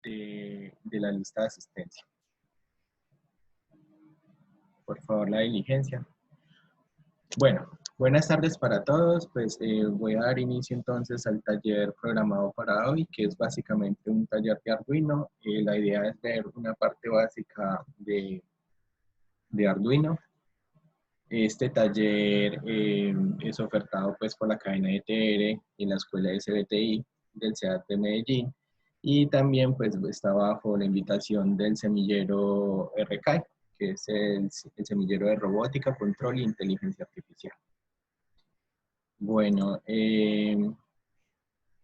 de la lista de asistencia. Por favor, la diligencia. Bueno, buenas tardes para todos. Pues voy a dar inicio entonces al taller programado para hoy, que es básicamente un taller de Arduino. La idea es ver una parte básica de Arduino. Este taller es ofertado pues por la cadena ETR y la escuela SBTI del CEAT de Medellín, y también pues está bajo la invitación del semillero RKI, que es el semillero de robótica, control e inteligencia artificial. Bueno,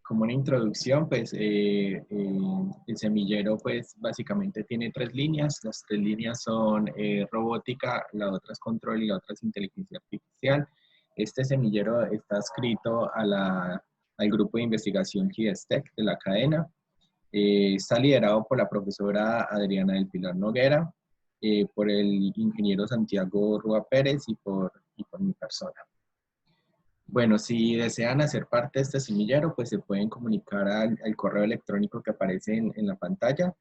como una introducción, pues el semillero pues básicamente tiene 3 líneas. Las 3 líneas son robótica, la otra es control y la otra es inteligencia artificial. Este semillero está adscrito a al grupo de investigación GIESTEC de la cadena. Está liderado por la profesora Adriana del Pilar Noguera, por el ingeniero Santiago Rúa Pérez y por mi persona. Bueno, si desean hacer parte de este semillero, pues se pueden comunicar al correo electrónico que aparece en la pantalla.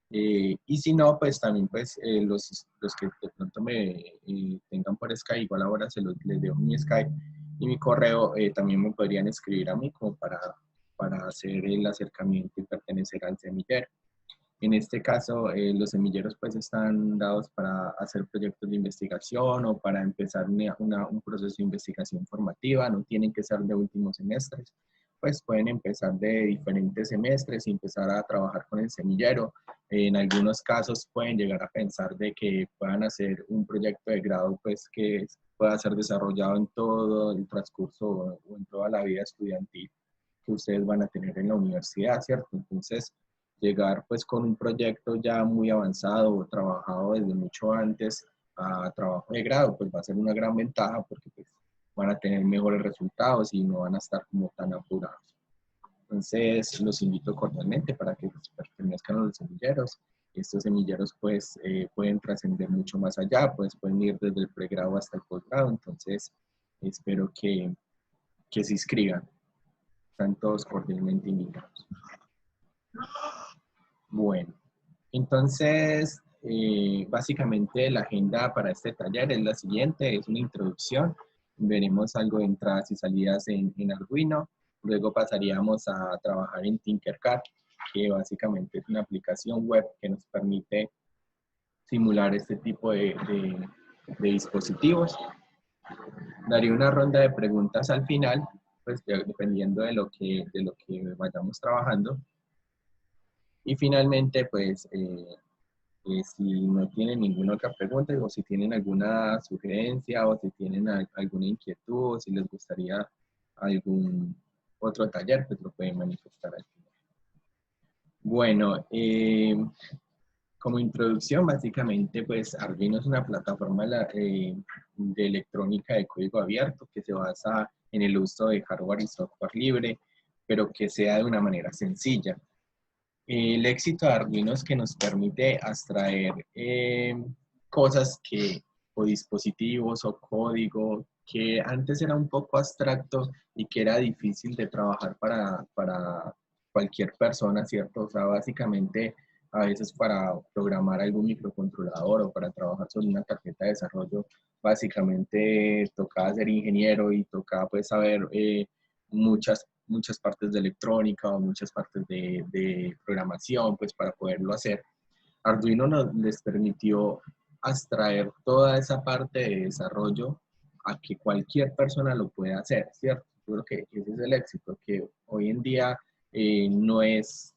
Y si no, pues también pues, los que de pronto me tengan por Skype, igual ahora les dejo mi Skype y mi correo, también me podrían escribir a mí como para hacer el acercamiento y pertenecer al semillero. En este caso, los semilleros pues están dados para hacer proyectos de investigación o para empezar un proceso de investigación formativa. No tienen que ser de últimos semestres, pues pueden empezar de diferentes semestres y empezar a trabajar con el semillero. En algunos casos pueden llegar a pensar de que puedan hacer un proyecto de grado pues que pueda ser desarrollado en todo el transcurso o en toda la vida estudiantil que ustedes van a tener en la universidad, ¿cierto? Entonces, llegar pues con un proyecto ya muy avanzado o trabajado desde mucho antes a trabajo de grado, pues va a ser una gran ventaja porque pues van a tener mejores resultados y no van a estar como tan apurados. Entonces, los invito cordialmente para que pues, pertenezcan a los semilleros. Estos semilleros pues pueden trascender mucho más allá, pues pueden ir desde el pregrado hasta el posgrado, entonces espero que se inscriban. Están todos cordialmente invitados. Bueno, entonces, básicamente la agenda para este taller es la siguiente, es una introducción. Veremos algo de entradas y salidas en Arduino. Luego pasaríamos a trabajar en Tinkercad, que básicamente es una aplicación web que nos permite simular este tipo de dispositivos. Daría una ronda de preguntas al final, pues dependiendo de lo que vayamos trabajando. Y finalmente, pues, si no tienen ninguna otra pregunta o si tienen alguna sugerencia o si tienen alguna inquietud o si les gustaría algún otro taller, pues lo pueden manifestar al final. Bueno, como introducción, básicamente, pues Arduino es una plataforma de electrónica de código abierto que se basa en el uso de hardware y software libre, pero que sea de una manera sencilla. El éxito de Arduino es que nos permite abstraer cosas o dispositivos o código que antes era un poco abstracto y que era difícil de trabajar para cualquier persona, ¿cierto? O sea, básicamente a veces para programar algún microcontrolador o para trabajar sobre una tarjeta de desarrollo, básicamente tocaba ser ingeniero y tocaba pues saber muchas partes de electrónica o muchas partes de programación, pues para poderlo hacer. Arduino les permitió abstraer toda esa parte de desarrollo a que cualquier persona lo pueda hacer, ¿cierto? Yo creo que ese es el éxito, que hoy en día no es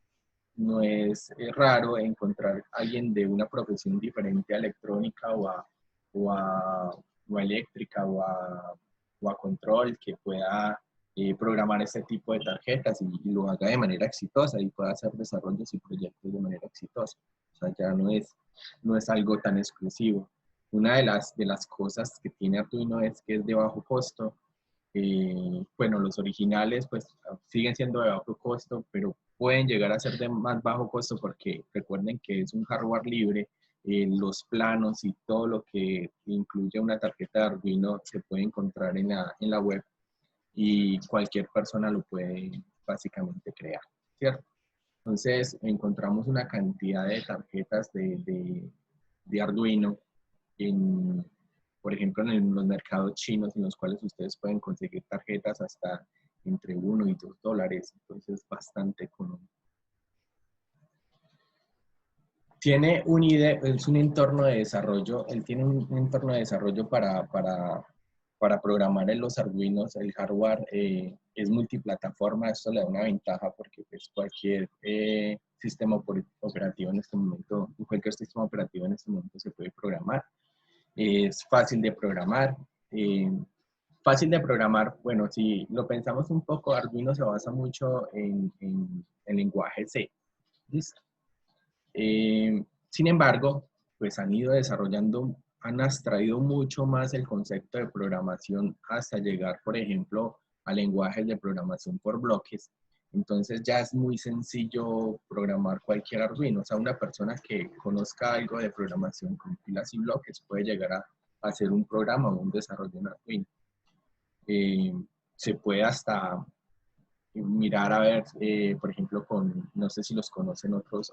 raro encontrar a alguien de una profesión diferente a electrónica o a eléctrica o a control que pueda programar este tipo de tarjetas y lo haga de manera exitosa y pueda hacer desarrollos y proyectos de manera exitosa. O sea, ya no es algo tan exclusivo. Una de las cosas que tiene Arduino es que es de bajo costo. Bueno, los originales pues siguen siendo de bajo costo, pero pueden llegar a ser de más bajo costo porque recuerden que es un hardware libre. Los planos y todo lo que incluye una tarjeta de Arduino se puede encontrar en la web y cualquier persona lo puede básicamente crear, ¿cierto? Entonces encontramos una cantidad de tarjetas de Arduino, por ejemplo, en los mercados chinos, en los cuales ustedes pueden conseguir tarjetas hasta entre $1 y $2, entonces bastante económico. Tiene un IDE, es un entorno de desarrollo, él tiene un entorno de desarrollo para programar en los Arduinos. El hardware es multiplataforma, esto le da una ventaja porque pues, cualquier sistema operativo en este momento, cualquier sistema operativo en este momento se puede programar. Es fácil de programar. Fácil de programar, bueno, si lo pensamos un poco, Arduino se basa mucho en lenguaje C. ¿Listo? Sin embargo, pues han ido desarrollando, han abstraído mucho más el concepto de programación hasta llegar, por ejemplo, a lenguajes de programación por bloques. Entonces ya es muy sencillo programar cualquier Arduino. O sea, una persona que conozca algo de programación con pilas y bloques puede llegar a hacer un programa o un desarrollo en Arduino. Se puede hasta mirar a ver, por ejemplo, no sé si los conocen otras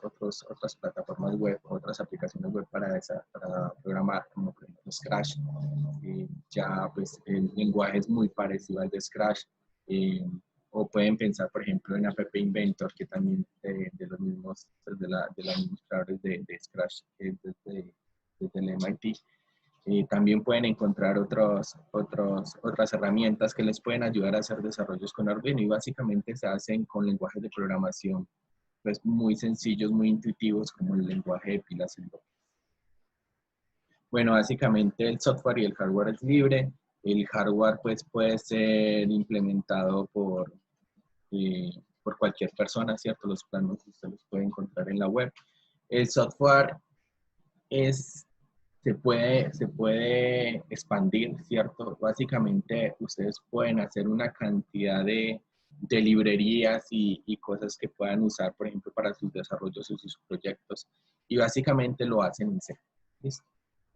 plataformas web, otras aplicaciones web para programar, como por ejemplo Scratch. Ya pues el lenguaje es muy parecido al de Scratch. O pueden pensar, por ejemplo, en App Inventor, que también de los mismos, de los mismos creadores de Scratch, desde el MIT. También pueden encontrar otras herramientas que les pueden ayudar a hacer desarrollos con Arduino y básicamente se hacen con lenguajes de programación pues, muy sencillos, muy intuitivos como el lenguaje de pilas y bloques. Bueno, básicamente el software y el hardware es libre. El hardware pues, puede ser implementado por cualquier persona, ¿cierto? Los planos usted los puede encontrar en la web. El software se puede expandir, ¿cierto? Básicamente, ustedes pueden hacer una cantidad de librerías y cosas que puedan usar, por ejemplo, para sus desarrollos o sus proyectos. Y básicamente lo hacen en C. ¿Listo?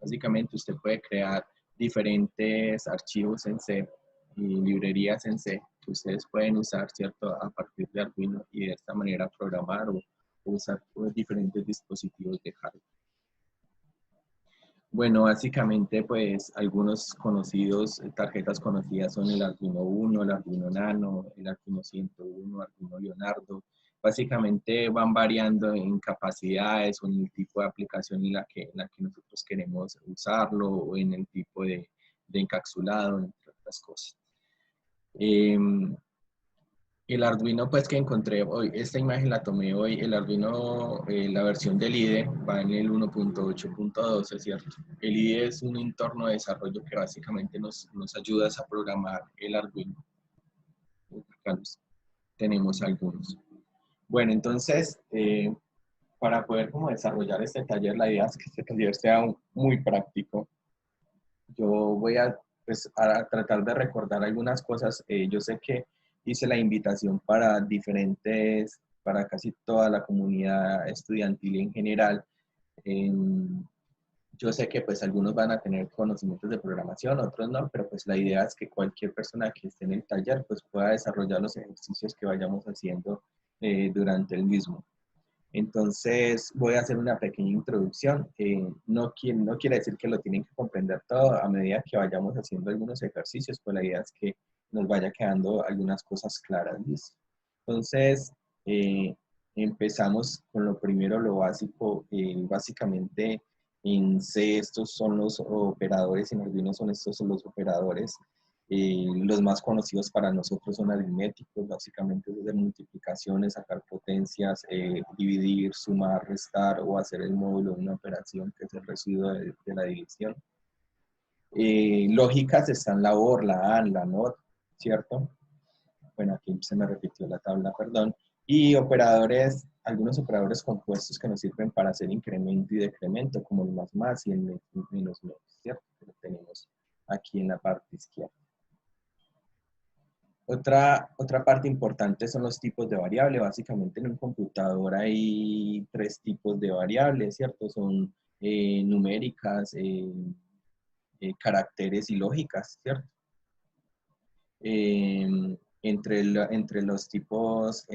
Básicamente, usted puede crear diferentes archivos en C y librerías en C que ustedes pueden usar, ¿cierto? A partir de Arduino y de esta manera programar o usar diferentes dispositivos de hardware. Bueno, básicamente, pues, algunos conocidos, tarjetas conocidas son el Arduino Uno, el Arduino Nano, el Arduino 101, Arduino Leonardo. Básicamente van variando en capacidades o en el tipo de aplicación en la que nosotros queremos usarlo o en el tipo de encapsulado, entre otras cosas. El Arduino pues que encontré hoy, esta imagen la tomé hoy, el Arduino, la versión del IDE va en el 1.8.12, ¿cierto? El IDE es un entorno de desarrollo que básicamente nos ayuda a programar el Arduino. Acá tenemos algunos. Bueno, entonces, para poder como desarrollar este taller, la idea es que este taller sea muy práctico. Yo voy pues, a tratar de recordar algunas cosas. Yo sé que hice la invitación para para casi toda la comunidad estudiantil en general. Yo sé que pues algunos van a tener conocimientos de programación, otros no, pero pues la idea es que cualquier persona que esté en el taller pues pueda desarrollar los ejercicios que vayamos haciendo durante el mismo. Entonces voy a hacer una pequeña introducción. No quiere decir que lo tienen que comprender todo. A medida que vayamos haciendo algunos ejercicios, pues la idea es que nos vaya quedando algunas cosas claras. ¿Listo? Entonces, empezamos con lo primero, lo básico. Básicamente en C estos son los operadores, en Arduino estos son los operadores. Los más conocidos para nosotros son aritméticos, básicamente desde multiplicaciones, sacar potencias, dividir, sumar, restar o hacer el módulo de una operación que es el residuo de la división. Lógicas están la OR, la AND, la NOT, ¿cierto? Bueno, aquí se me repitió la tabla, perdón. Y operadores, algunos operadores compuestos que nos sirven para hacer incremento y decremento, como el más y el menos, ¿cierto? Que lo tenemos aquí en la parte izquierda. Otra parte importante son los tipos de variable. Básicamente en un computador hay 3 tipos de variables, ¿cierto? Son numéricas, caracteres y lógicas, ¿cierto? Entre los tipos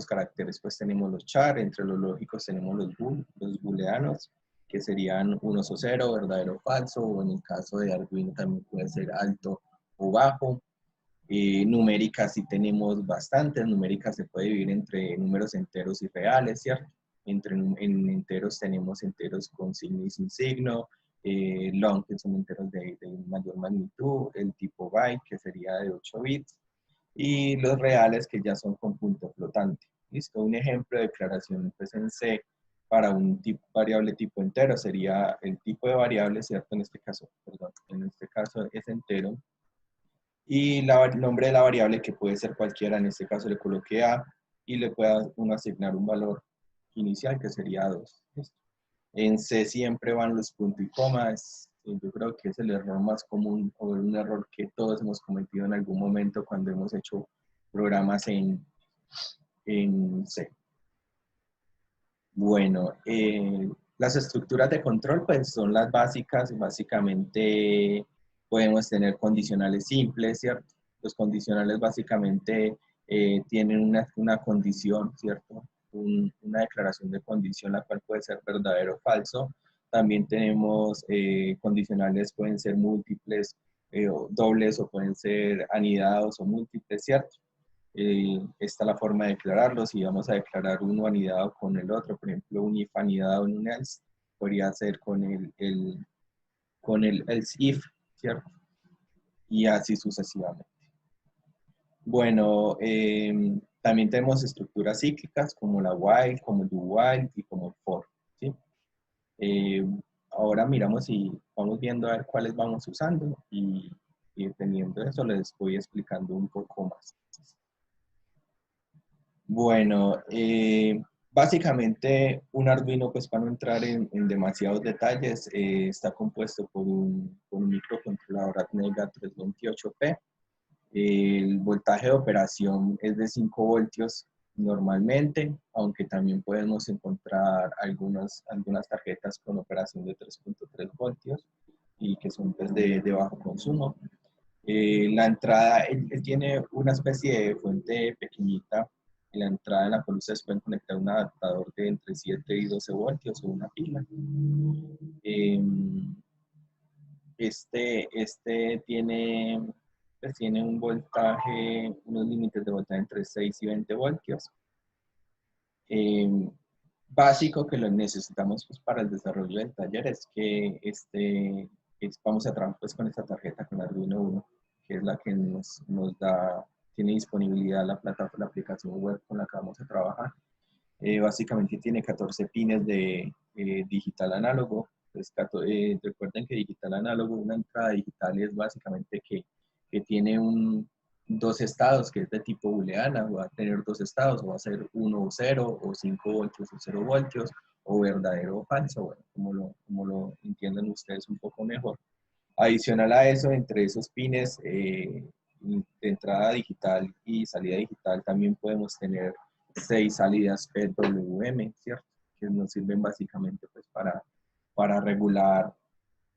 caracteres, pues tenemos los char, entre los lógicos tenemos los booleanos, que serían unos o cero, verdadero o falso, o en el caso de Arduino también puede ser alto o bajo. Numéricas sí tenemos bastantes, numéricas se puede dividir entre números enteros y reales, ¿cierto? En enteros tenemos enteros con signo y sin signo, long, que son enteros de mayor magnitud, el tipo byte, que sería de 8 bits, y los reales, que ya son con punto flotante. ¿Listo? Un ejemplo de declaración pues, en C para un tipo, variable tipo entero sería el tipo de variable, ¿cierto? En este caso, perdón, en este caso es entero, y el nombre de la variable, que puede ser cualquiera, en este caso le coloqué A, y le pueda uno asignar un valor inicial que sería 2. ¿Listo? En C siempre van los puntos y comas. Yo creo que es el error más común, o un error que todos hemos cometido en algún momento cuando hemos hecho programas en C. Bueno, las estructuras de control pues son las básicas. Básicamente podemos tener condicionales simples, ¿cierto? Los condicionales básicamente tienen una condición, ¿cierto? Una declaración de condición, la cual puede ser verdadero o falso. También tenemos condicionales, pueden ser múltiples, o dobles, o pueden ser anidados o múltiples, ¿cierto? Esta es la forma de declararlos. Si vamos a declarar uno anidado con el otro, por ejemplo, un if anidado en un else, podría ser con el else if, ¿cierto? Y así sucesivamente. Bueno, también tenemos estructuras cíclicas como la while, como el do while y como el for, ¿sí? Ahora miramos y vamos viendo a ver cuáles vamos usando, y dependiendo de eso les voy explicando un poco más. Bueno, básicamente un Arduino, pues para no entrar en demasiados detalles, está compuesto por un microcontrolador Atmega 328P. El voltaje de operación es de 5 voltios normalmente, aunque también podemos encontrar algunas tarjetas con operación de 3.3 voltios y que son pues, de bajo consumo. La entrada, él tiene una especie de fuente pequeñita en la entrada, en la cual ustedes pueden conectar un adaptador de entre 7 y 12 voltios o una pila. Este pues tiene un voltaje, unos límites de voltaje entre 6 y 20 voltios. Básico que lo necesitamos pues, para el desarrollo del taller es que vamos a trabajar pues, con esta tarjeta, con Arduino Uno, que es la que nos da, tiene disponibilidad la aplicación web con la que vamos a trabajar. Básicamente tiene 14 pines de digital análogo. Pues, recuerden que digital análogo, una entrada digital es básicamente que tiene dos estados, que es de tipo booleana, va a tener dos estados, o va a ser 1 o 0, o 5 voltios o 0 voltios, o verdadero o falso, bueno, como lo entienden ustedes un poco mejor. Adicional a eso, entre esos pines de entrada digital y salida digital, también podemos tener 6 salidas PWM, ¿cierto? Que nos sirven básicamente pues, para regular,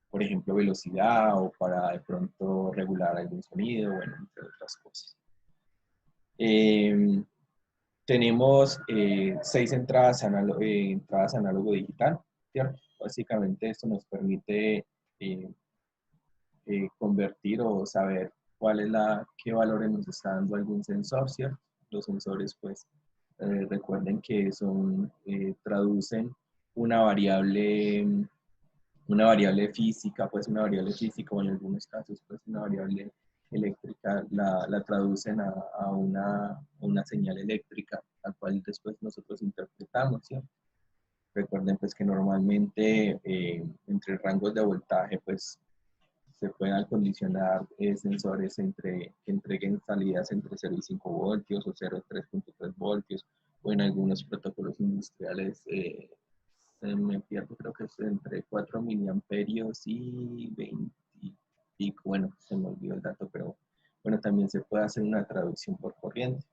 por ejemplo, velocidad, o para de pronto regular algún sonido, bueno, entre otras cosas. Tenemos 6 entradas análogo digital, ¿cierto? Básicamente esto nos permite convertir o saber qué valores nos está dando algún sensor, ¿cierto? Los sensores, pues, recuerden que traducen una variable física, pues una variable física, o en algunos casos, pues una variable eléctrica, la traducen a una señal eléctrica, la cual después nosotros interpretamos, ¿cierto? Recuerden, pues, que normalmente entre rangos de voltaje, pues, se pueden acondicionar sensores que entreguen salidas entre 0 y 5 voltios, o 0 y 3.3 voltios, o en algunos protocolos industriales se me pierdo, creo que es entre 4 miliamperios y 20 y bueno, se me olvidó el dato, pero bueno, también se puede hacer una traducción por corriente.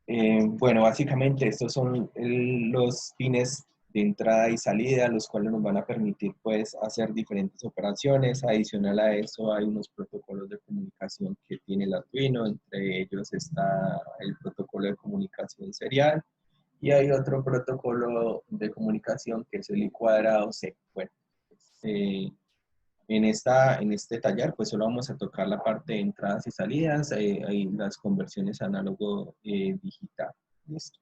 Bueno, básicamente estos son los pines de entrada y salida, los cuales nos van a permitir pues hacer diferentes operaciones. Adicional a eso hay unos protocolos de comunicación que tiene el Arduino, entre ellos está el protocolo de comunicación serial y hay otro protocolo de comunicación que es el I cuadrado C. Bueno, en este taller pues solo vamos a tocar la parte de entradas y salidas, hay las conversiones análogo digital. Listo.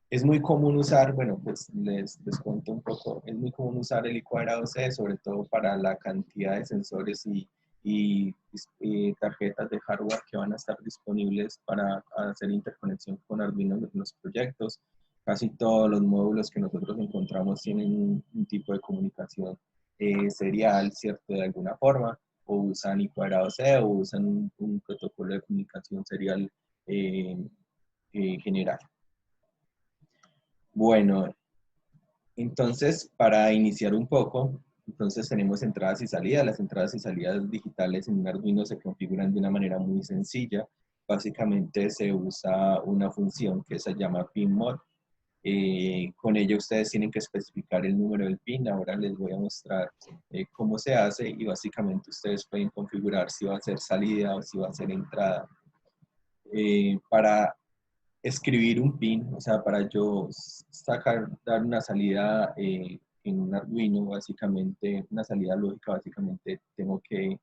Es muy común usar, bueno, pues les cuento un poco, es muy común usar el I cuadrado C, sobre todo para la cantidad de sensores y tarjetas de hardware que van a estar disponibles para hacer interconexión con Arduino en los proyectos. Casi todos los módulos que nosotros encontramos tienen un tipo de comunicación serial, ¿cierto? De alguna forma, o usan I cuadrado C o usan un protocolo de comunicación serial general. Bueno, entonces, para iniciar un poco, entonces tenemos entradas y salidas. Las entradas y salidas digitales en un Arduino se configuran de una manera muy sencilla. Básicamente se usa una función que se llama pinMod. Con ello ustedes tienen que especificar el número del pin. Ahora les voy a mostrar cómo se hace y básicamente ustedes pueden configurar si va a ser salida o si va a ser entrada. Para escribir un pin, o sea, para yo dar una salida en un Arduino, básicamente, una salida lógica, básicamente tengo que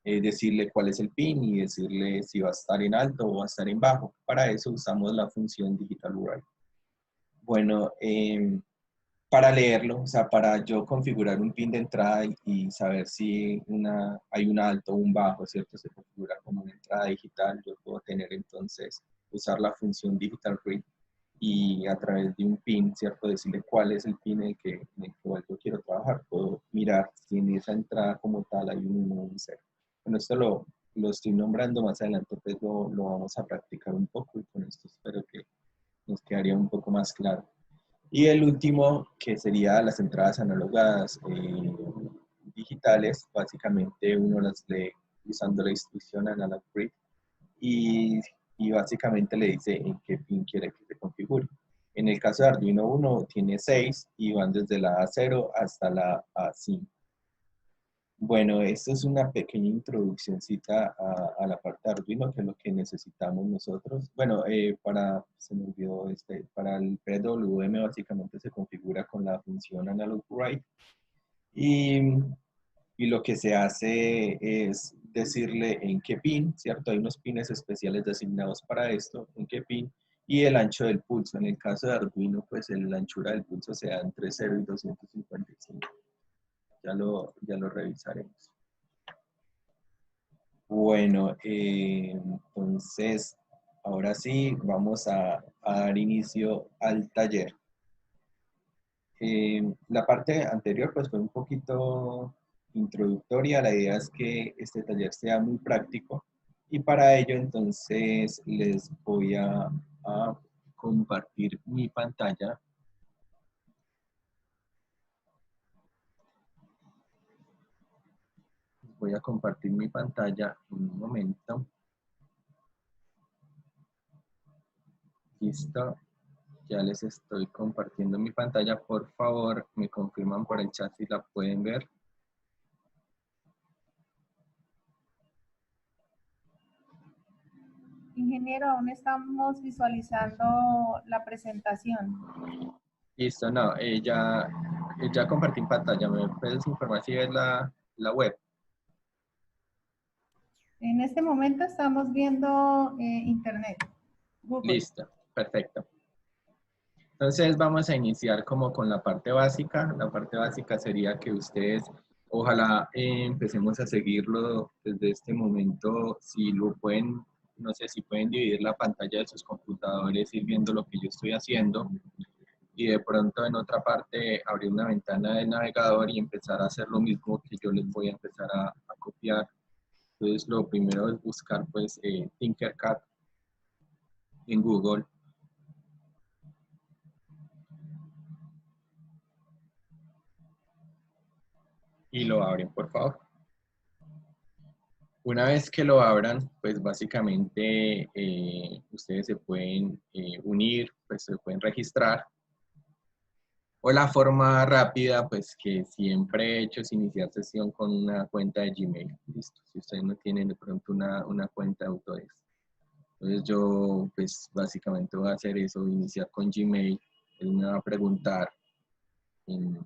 decirle cuál es el pin y decirle si va a estar en alto o va a estar en bajo. Para eso usamos la función digital write. Bueno, para leerlo, o sea, para yo configurar un pin de entrada y saber si hay un alto o un bajo, ¿cierto? Se configura como una entrada digital, yo puedo tener entonces, usar la función digital read y a través de un pin, ¿cierto? Decirle cuál es el pin en el cual yo quiero trabajar. Puedo mirar si en esa entrada como tal hay un 1 o un 0. Bueno, esto lo estoy nombrando más adelante, pues lo vamos a practicar un poco y con esto espero que nos quedaría un poco más claro. Y el último, que sería las entradas análogas digitales, básicamente uno las lee usando la instrucción analog read y básicamente le dice en qué pin quiere que se configure. En el caso de Arduino 1 tiene 6 y van desde la A0 hasta la A5. Bueno, esto es una pequeña introduccióncita a la parte de Arduino, que es lo que necesitamos nosotros. Bueno, se me olvidó, para el PWM básicamente se configura con la función analog write y lo que se hace es decirle en qué pin, ¿cierto? Hay unos pines especiales designados para esto, en qué pin, y el ancho del pulso. En el caso de Arduino, pues la anchura del pulso se da entre 0 y 255. Ya lo revisaremos. Bueno, entonces, ahora sí, vamos a dar inicio al taller. La parte anterior pues fue un poquito introductoria, la idea es que este taller sea muy práctico y para ello entonces les voy a compartir mi pantalla. Voy a compartir mi pantalla en un momento. Listo. Ya les estoy compartiendo mi pantalla. Por favor, me confirman por el chat si la pueden ver. Ingeniero, aún estamos visualizando la presentación. Listo, no, ya compartí en pantalla. ¿Me puedes informar si es la web? En este momento estamos viendo Internet, Google. Listo, perfecto. Entonces vamos a iniciar como con la parte básica. La parte básica sería que ustedes, ojalá empecemos a seguirlo desde este momento. Si lo pueden, no sé si pueden dividir la pantalla de sus computadores y ir viendo lo que yo estoy haciendo. Y de pronto en otra parte abrir una ventana del navegador y empezar a hacer lo mismo que yo les voy a empezar a copiar. Entonces lo primero es buscar pues Tinkercad en Google. Y lo abren, por favor. Una vez que lo abran, pues básicamente ustedes se pueden unir pues se pueden registrar. O la forma rápida, pues que siempre he hecho es iniciar sesión con una cuenta de Gmail. Listo, si ustedes no tienen de pronto una cuenta de Autodesk. Entonces yo, pues básicamente voy a hacer eso, iniciar con Gmail. Él me va a preguntar en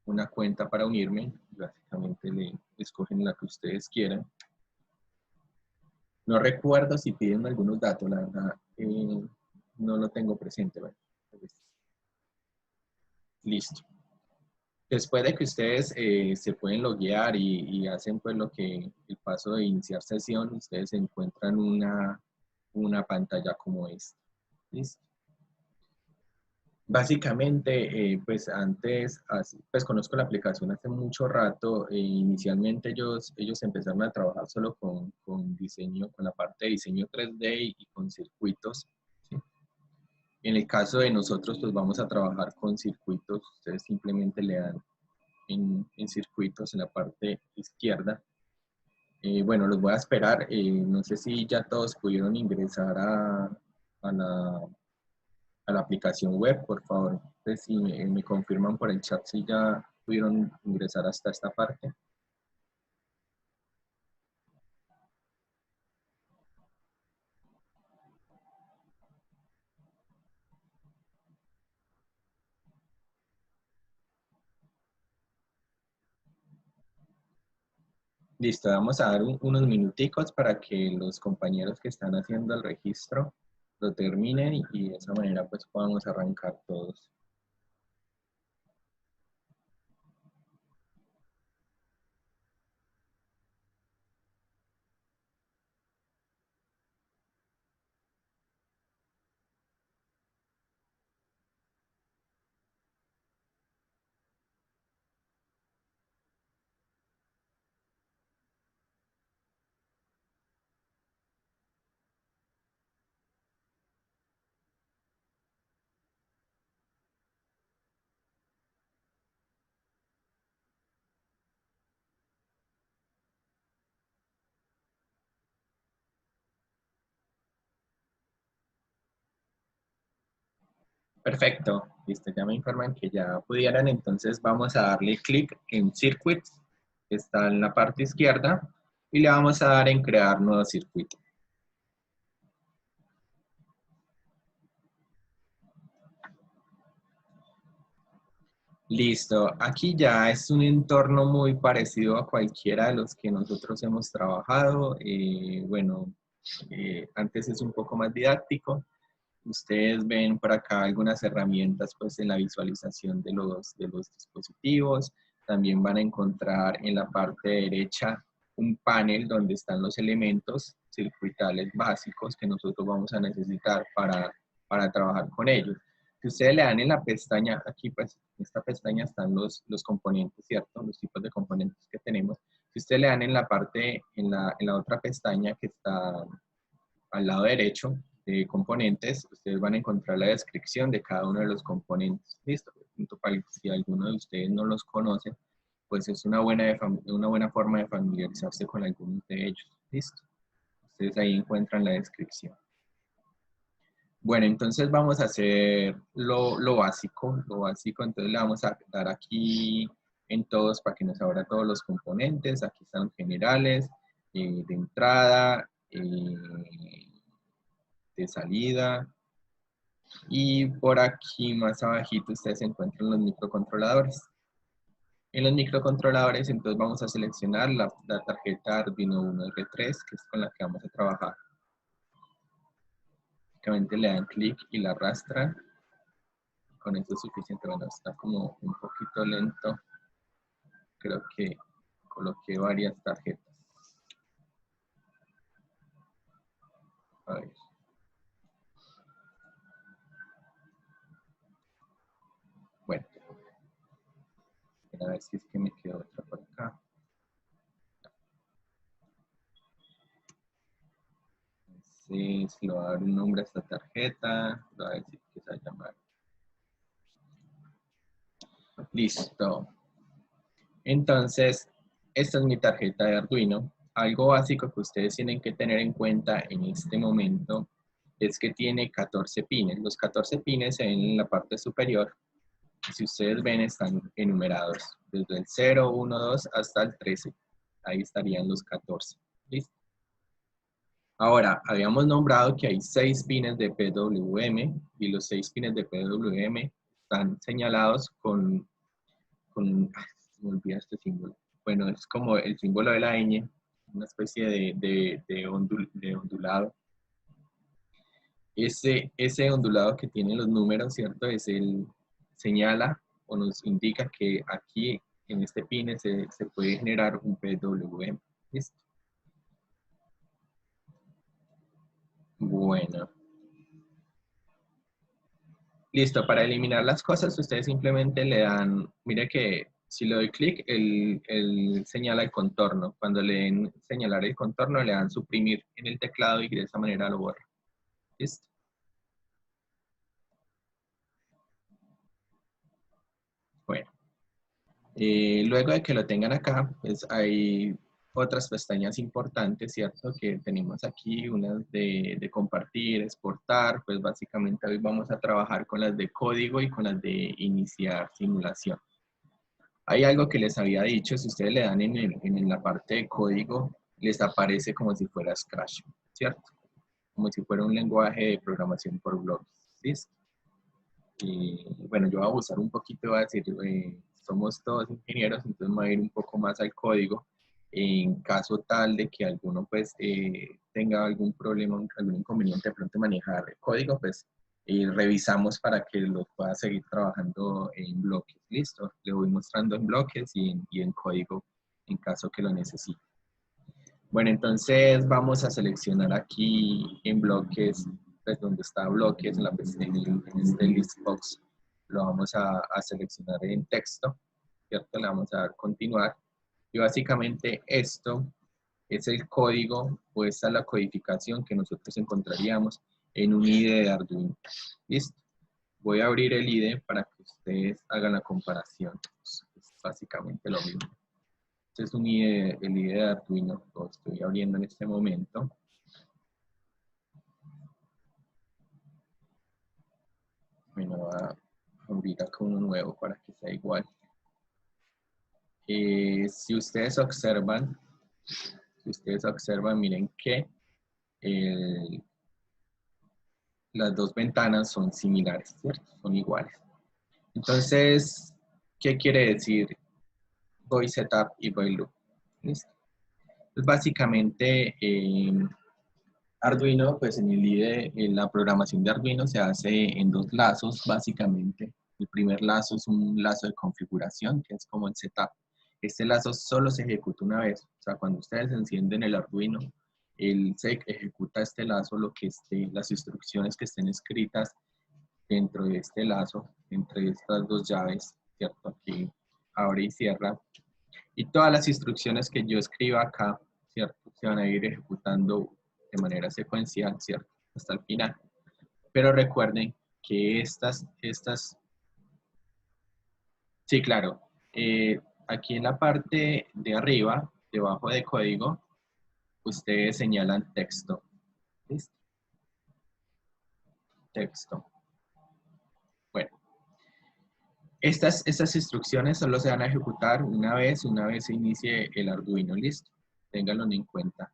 una cuenta para unirme. Básicamente le escogen la que ustedes quieran. No recuerdo si piden algunos datos, la verdad, no lo tengo presente. Bueno, pues, listo. Después de que ustedes se pueden loguear y hacen pues lo que el paso de iniciar sesión, ustedes encuentran una pantalla como esta. ¿Listo? Básicamente, pues antes, pues conozco la aplicación hace mucho rato. Inicialmente ellos empezaron a trabajar solo con diseño, con la parte de diseño 3D y con circuitos. ¿Sí? En el caso de nosotros, pues vamos a trabajar con circuitos. Ustedes simplemente le dan en circuitos en la parte izquierda. Bueno, los voy a esperar. No sé si ya todos pudieron ingresar a la aplicación web, por favor. Pues, si me confirman por el chat si ya pudieron ingresar hasta esta parte. Listo, vamos a dar unos minuticos para que los compañeros que están haciendo el registro lo terminen y de esa manera pues podamos arrancar todos. Perfecto, listo, ya me informan que ya pudieran, entonces vamos a darle clic en Circuits, que está en la parte izquierda, y le vamos a dar en crear nuevo circuito. Listo, aquí ya es un entorno muy parecido a cualquiera de los que nosotros hemos trabajado. Bueno, antes es un poco más didáctico. Ustedes ven por acá algunas herramientas pues en la visualización de los dispositivos. También van a encontrar en la parte derecha un panel donde están los elementos circuitales básicos que nosotros vamos a necesitar para trabajar con ellos. Si ustedes le dan en la pestaña, aquí pues en esta pestaña están los componentes, ¿cierto? Los tipos de componentes que tenemos. Si ustedes le dan en la parte, en la otra pestaña que está al lado derecho de componentes, ustedes van a encontrar la descripción de cada uno de los componentes. Listo. Si alguno de ustedes no los conoce, pues es una buena forma de familiarizarse con algunos de ellos. Listo. Ustedes ahí encuentran la descripción. Bueno, entonces vamos a hacer lo básico, entonces le vamos a dar aquí en todos para que nos abra todos los componentes. Aquí están generales, de entrada, de salida, y por aquí más abajito ustedes encuentran los microcontroladores. En los microcontroladores entonces vamos a seleccionar la tarjeta Arduino 1 R3, que es con la que vamos a trabajar. Básicamente le dan clic y la arrastran. Con eso es suficiente. Bueno, está como un poquito lento. Creo que coloqué varias tarjetas. A ver. Bueno. A ver si es que me quedó otra por acá. Entonces, le voy a dar un nombre a esta tarjeta. Le voy a decir que se va a llamar. Listo. Entonces, esta es mi tarjeta de Arduino. Algo básico que ustedes tienen que tener en cuenta en este momento es que tiene 14 pines. Los 14 pines se ven en la parte superior. Si ustedes ven, están enumerados desde el 0, 1, 2 hasta el 13. Ahí estarían los 14. ¿Listo? Ahora, habíamos nombrado que hay 6 pines de PWM y los 6 pines de PWM están señalados con me olvida este símbolo. Bueno, es como el símbolo de la ñ, una especie de ondulado. Ese ondulado que tiene los números, ¿cierto? Señala o nos indica que aquí en este pin se puede generar un PWM. ¿Listo? Bueno. Listo, para eliminar las cosas, ustedes simplemente le dan, mire que si le doy clic, él señala el contorno. Cuando le den señalar el contorno, le dan suprimir en el teclado y de esa manera lo borra. ¿Listo? Bueno. Luego de que lo tengan acá, pues hay otras pestañas importantes, ¿cierto? Que tenemos aquí, unas de compartir, exportar, pues básicamente hoy vamos a trabajar con las de código y con las de iniciar simulación. Hay algo que les había dicho, si ustedes le dan en la parte de código, les aparece como si fuera Scratch, ¿cierto? Como si fuera un lenguaje de programación por bloques, ¿listo? Y bueno, yo voy a abusar un poquito, voy a decir, somos todos ingenieros, entonces me voy a ir un poco más al código. En caso tal de que alguno pues tenga algún problema, algún inconveniente de pronto manejar el código, pues revisamos para que lo pueda seguir trabajando en bloques. Listo, le voy mostrando en bloques y en código en caso que lo necesite. Bueno, entonces vamos a seleccionar aquí en bloques, pues donde está bloques, en este list box, lo vamos a seleccionar en texto, ¿cierto? Le vamos a dar continuar. Y básicamente esto es el código, o esta es la codificación que nosotros encontraríamos en un IDE de Arduino. ¿Listo? Voy a abrir el IDE para que ustedes hagan la comparación. Es básicamente lo mismo. Este es el IDE de Arduino, lo estoy abriendo en este momento. Bueno, voy a abrir acá uno nuevo para que sea igual. Si ustedes observan, miren que las dos ventanas son similares, ¿cierto? Son iguales. Entonces, ¿qué quiere decir void setup y void loop? ¿Listo? Pues básicamente, Arduino, pues en el IDE, en la programación de Arduino se hace en dos lazos, básicamente. El primer lazo es un lazo de configuración, que es como el setup. Este lazo solo se ejecuta una vez. O sea, cuando ustedes encienden el Arduino, él se ejecuta este lazo, las instrucciones que estén escritas dentro de este lazo, entre estas dos llaves, ¿cierto? Aquí abre y cierra. Y todas las instrucciones que yo escriba acá, ¿cierto? Se van a ir ejecutando de manera secuencial, ¿cierto? Hasta el final. Pero recuerden que sí, claro, aquí en la parte de arriba, debajo de código, ustedes señalan texto. ¿Listo? Texto. Bueno, estas instrucciones solo se van a ejecutar una vez se inicie el Arduino. ¿Listo? Ténganlo en cuenta.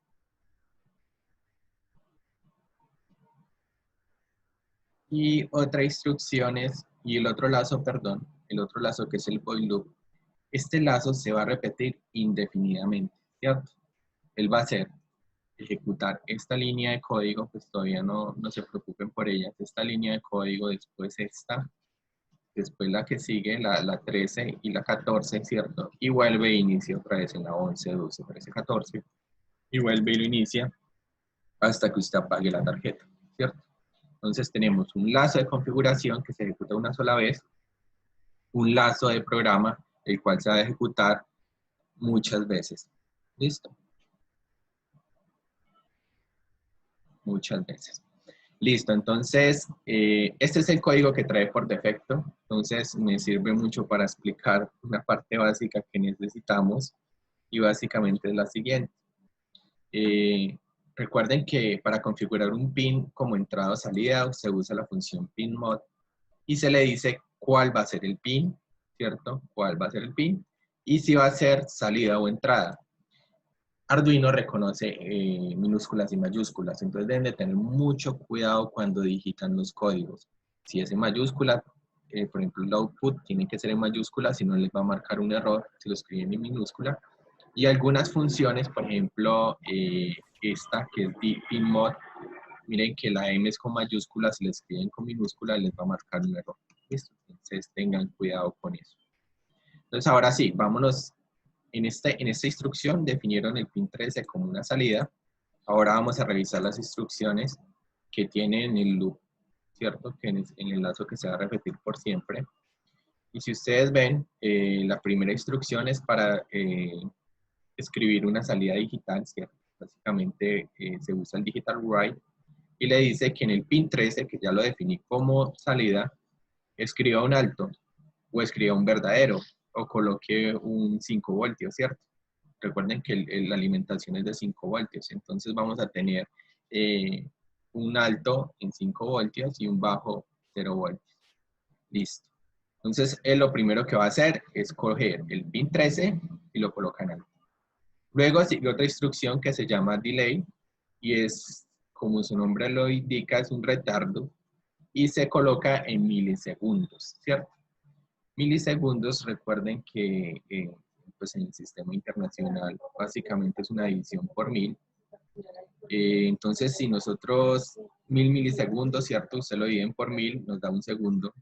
Y otra instrucción es, y el otro lazo, perdón, el otro lazo que es el void loop, este lazo se va a repetir indefinidamente, ¿cierto? Él va a hacer ejecutar esta línea de código, pues todavía no se preocupen por ella, esta línea de código, después esta, después la que sigue, la 13 y la 14, ¿cierto? Y vuelve e inicia otra vez en la 11, 12, 13, 14, y vuelve y lo inicia hasta que usted apague la tarjeta, ¿cierto? Entonces tenemos un lazo de configuración que se ejecuta una sola vez, un lazo de programa, el cual se va a ejecutar muchas veces. ¿Listo? Muchas veces. Listo, entonces, este es el código que trae por defecto. Entonces, me sirve mucho para explicar una parte básica que necesitamos y básicamente es la siguiente. Recuerden que para configurar un pin como entrada o salida se usa la función pinMod y se le dice cuál va a ser el pin, ¿cierto? Cuál va a ser el pin y si va a ser salida o entrada. Arduino reconoce minúsculas y mayúsculas, entonces deben de tener mucho cuidado cuando digitan los códigos. Si es en mayúscula, por ejemplo, el output tiene que ser en mayúscula, si no les va a marcar un error si lo escriben en minúscula. Y algunas funciones, por ejemplo, esta que es pinMod, miren que la M es con mayúsculas, si la escriben con minúscula les va a marcar un error. ¿Listo? Entonces tengan cuidado con eso. Entonces ahora sí, vámonos. En esta instrucción definieron el pin 13 como una salida. Ahora vamos a revisar las instrucciones que tienen el loop, ¿cierto? Que en el lazo que se va a repetir por siempre. Y si ustedes ven, la primera instrucción es para escribir una salida digital, ¿cierto? Básicamente se usa el digital write y le dice que en el pin 13, que ya lo definí como salida, escriba un alto o escriba un verdadero o coloque un 5 voltios, ¿cierto? Recuerden que la alimentación es de 5 voltios, entonces vamos a tener un alto en 5 voltios y un bajo 0 voltios. Listo. Entonces, él lo primero que va a hacer es coger el pin 13 y lo coloca en alto. Luego sigue otra instrucción que se llama delay y es, como su nombre lo indica, es un retardo y se coloca en milisegundos, ¿cierto? Milisegundos, recuerden que pues en el sistema internacional básicamente es una división por 1000. Entonces, si nosotros 1000 milisegundos, ¿cierto? Usted lo dividen por 1000, nos da un segundo,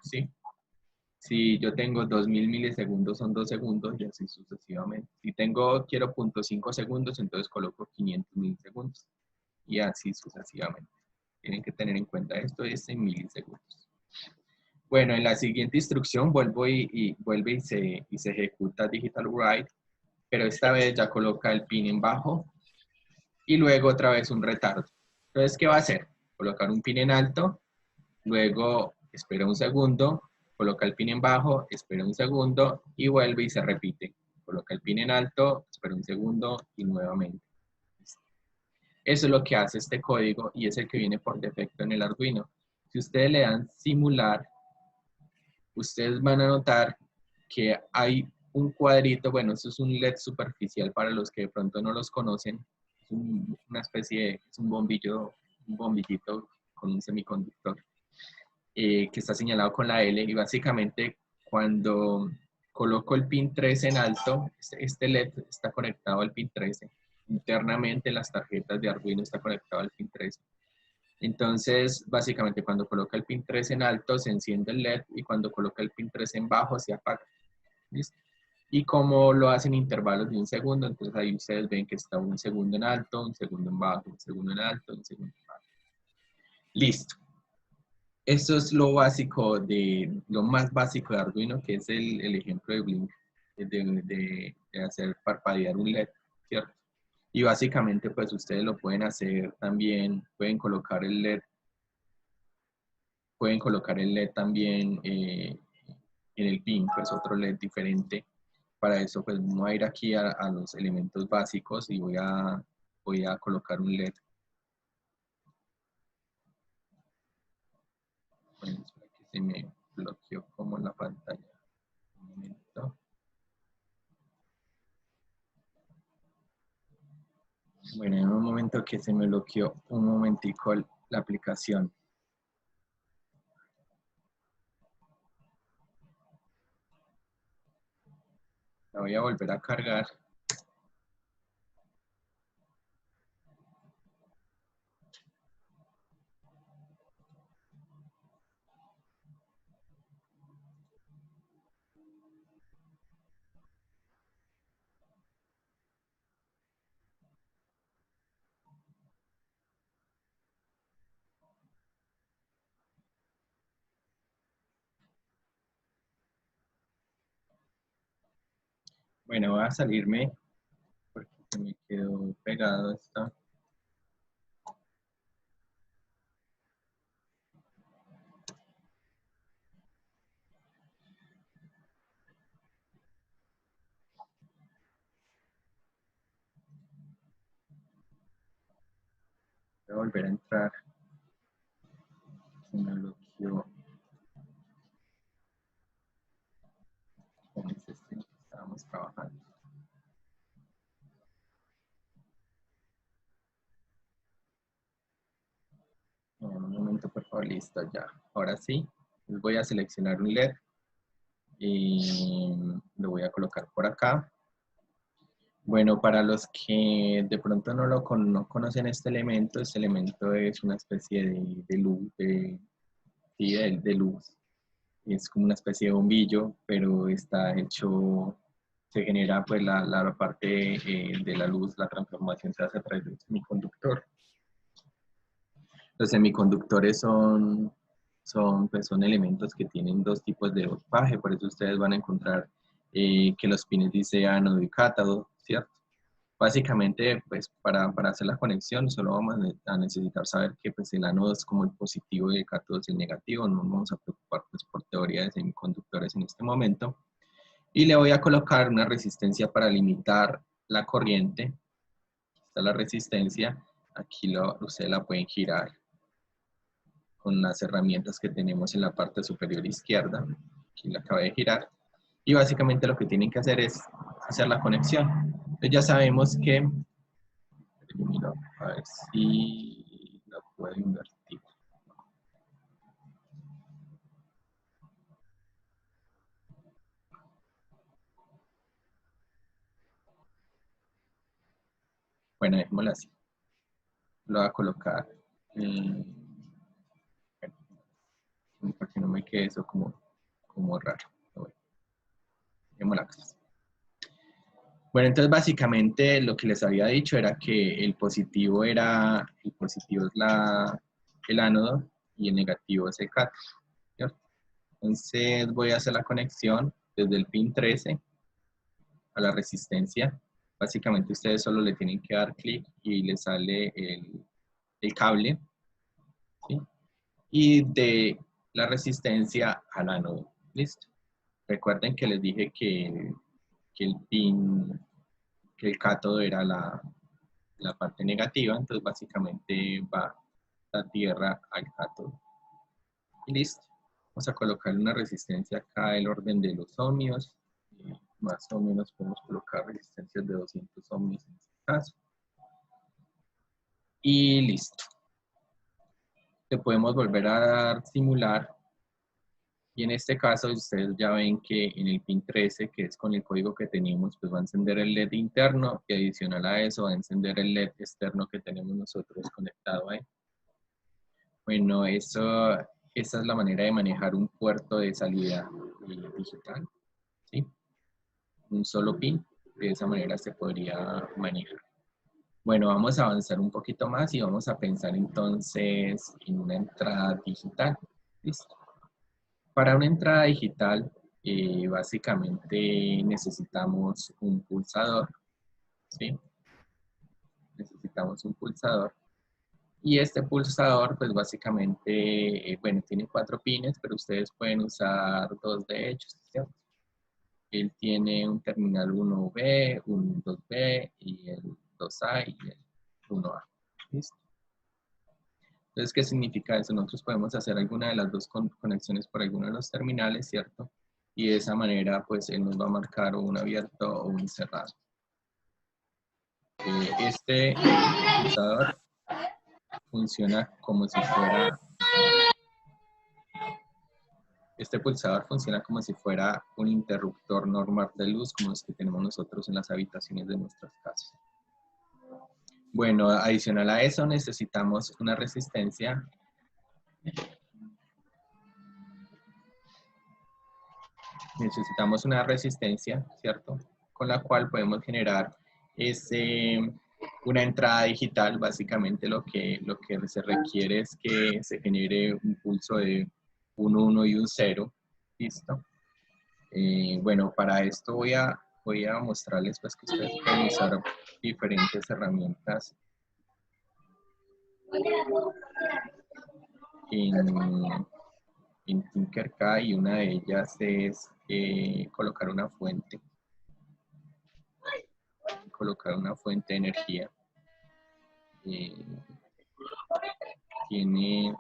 ¿sí? Si yo tengo 2000 milisegundos, son 2 segundos y así sucesivamente. Si quiero 0.5 segundos, entonces coloco 500 milisegundos y así sucesivamente. Tienen que tener en cuenta esto, es en milisegundos. Bueno, en la siguiente instrucción vuelve y se ejecuta digital write, pero esta vez ya coloca el pin en bajo y luego otra vez un retardo. Entonces, ¿qué va a hacer? Colocar un pin en alto, luego espera un segundo, coloca el pin en bajo, espera un segundo y vuelve y se repite. Coloca el pin en alto, espera un segundo y nuevamente. Eso es lo que hace este código y es el que viene por defecto en el Arduino. Si ustedes le dan simular, ustedes van a notar que hay un cuadrito, bueno, eso es un LED superficial para los que de pronto no los conocen, es una especie de, es un bombillito con un semiconductor que está señalado con la L y básicamente cuando coloco el pin 13 en alto, este LED está conectado al pin 13. Internamente en las tarjetas de Arduino está conectado al pin 13. Entonces, básicamente cuando coloca el pin 3 en alto se enciende el LED y cuando coloca el pin 3 en bajo se apaga. ¿Listo? Y como lo hacen intervalos de un segundo, entonces ahí ustedes ven que está un segundo en alto, un segundo en bajo, un segundo en alto, un segundo en bajo. Listo. Esto es lo básico lo más básico de Arduino, que es el ejemplo de Blink, de hacer parpadear un LED, ¿cierto? Y básicamente pues ustedes lo pueden hacer también, pueden colocar el LED también en el pin, pues otro LED diferente. Para eso pues voy a ir aquí a los elementos básicos y voy a colocar un LED. Bueno, espera que se me bloqueó como la pantalla. Un momento. Bueno, en un momento que se me bloqueó un momentico la aplicación. La voy a volver a cargar. Bueno, voy a salirme porque se me quedó pegado esto. Voy a volver a entrar. Se me bloqueó. Con este que estábamos trabajando. Un momento, por favor, listo, ya. Ahora sí, les voy a seleccionar un LED y lo voy a colocar por acá. Bueno, para los que de pronto no conocen este elemento es una especie de luz, sí, de luz. Es como una especie de bombillo, pero está hecho, se genera pues la parte de la luz, la transformación se hace a través de un semiconductor. Los semiconductores son elementos que tienen dos tipos de dopaje, por eso ustedes van a encontrar que los pines dice ánodo y cátodo, ¿cierto? Básicamente, pues para hacer la conexión solo vamos a necesitar saber que pues, el ánodo es como el positivo y el cátodo es el negativo, no nos vamos a preocupar pues, por teoría de semiconductores en este momento. Y le voy a colocar una resistencia para limitar la corriente. Aquí está la resistencia, aquí ustedes la pueden girar con las herramientas que tenemos en la parte superior izquierda. Aquí la acabo de girar. Y básicamente lo que tienen que hacer es hacer la conexión. Entonces ya sabemos que, a ver si la puedo invertir. Bueno, dejémosla así. Lo voy a colocar. Bueno, para que no me quede eso como raro. Bueno, dejémosla así. Bueno, entonces básicamente lo que les había dicho era que el positivo es el ánodo y el negativo es el cátodo, ¿cierto? Entonces voy a hacer la conexión desde el pin 13 a la resistencia. Básicamente ustedes solo le tienen que dar clic y les sale el cable, ¿sí? Y de la resistencia al ánodo, ¿listo? Recuerden que les dije que el cátodo era la parte negativa, entonces básicamente va la tierra al cátodo. Y listo. Vamos a colocar una resistencia acá del orden de los ohmios. Más o menos podemos colocar resistencias de 200 ohmios en este caso. Y listo. Le podemos volver a dar simular. Y en este caso ustedes ya ven que en el pin 13, que es con el código que teníamos, pues va a encender el LED interno y adicional a eso va a encender el LED externo que tenemos nosotros conectado ahí. Bueno, esa es la manera de manejar un puerto de salida digital, ¿sí? Un solo pin, de esa manera se podría manejar. Bueno, vamos a avanzar un poquito más y vamos a pensar entonces en una entrada digital. ¿Listo? Para una entrada digital, básicamente necesitamos un pulsador, ¿sí? Necesitamos un pulsador. Y este pulsador, pues básicamente, bueno, tiene 4 pines, pero ustedes pueden usar 2 de ellos, ¿cierto? Él tiene un terminal 1B, un 2B y el 2A y el 1A. ¿Listo? Entonces, ¿qué significa eso? Nosotros podemos hacer alguna de las dos conexiones por alguno de los terminales, ¿cierto? Y de esa manera, pues, él nos va a marcar un abierto o un cerrado. Este pulsador funciona como si fuera... Este pulsador funciona como si fuera un interruptor normal de luz, como los que tenemos nosotros en las habitaciones de nuestras casas. Bueno, adicional a eso necesitamos una resistencia. Necesitamos una resistencia, ¿cierto? Con la cual podemos generar una entrada digital. Básicamente lo que se requiere es que se genere un pulso de un 1 y un 0. ¿Listo? Bueno, para esto voy a mostrarles pues, que ustedes pueden usar diferentes herramientas en Tinkercad, y una de ellas es colocar una fuente de energía. tiene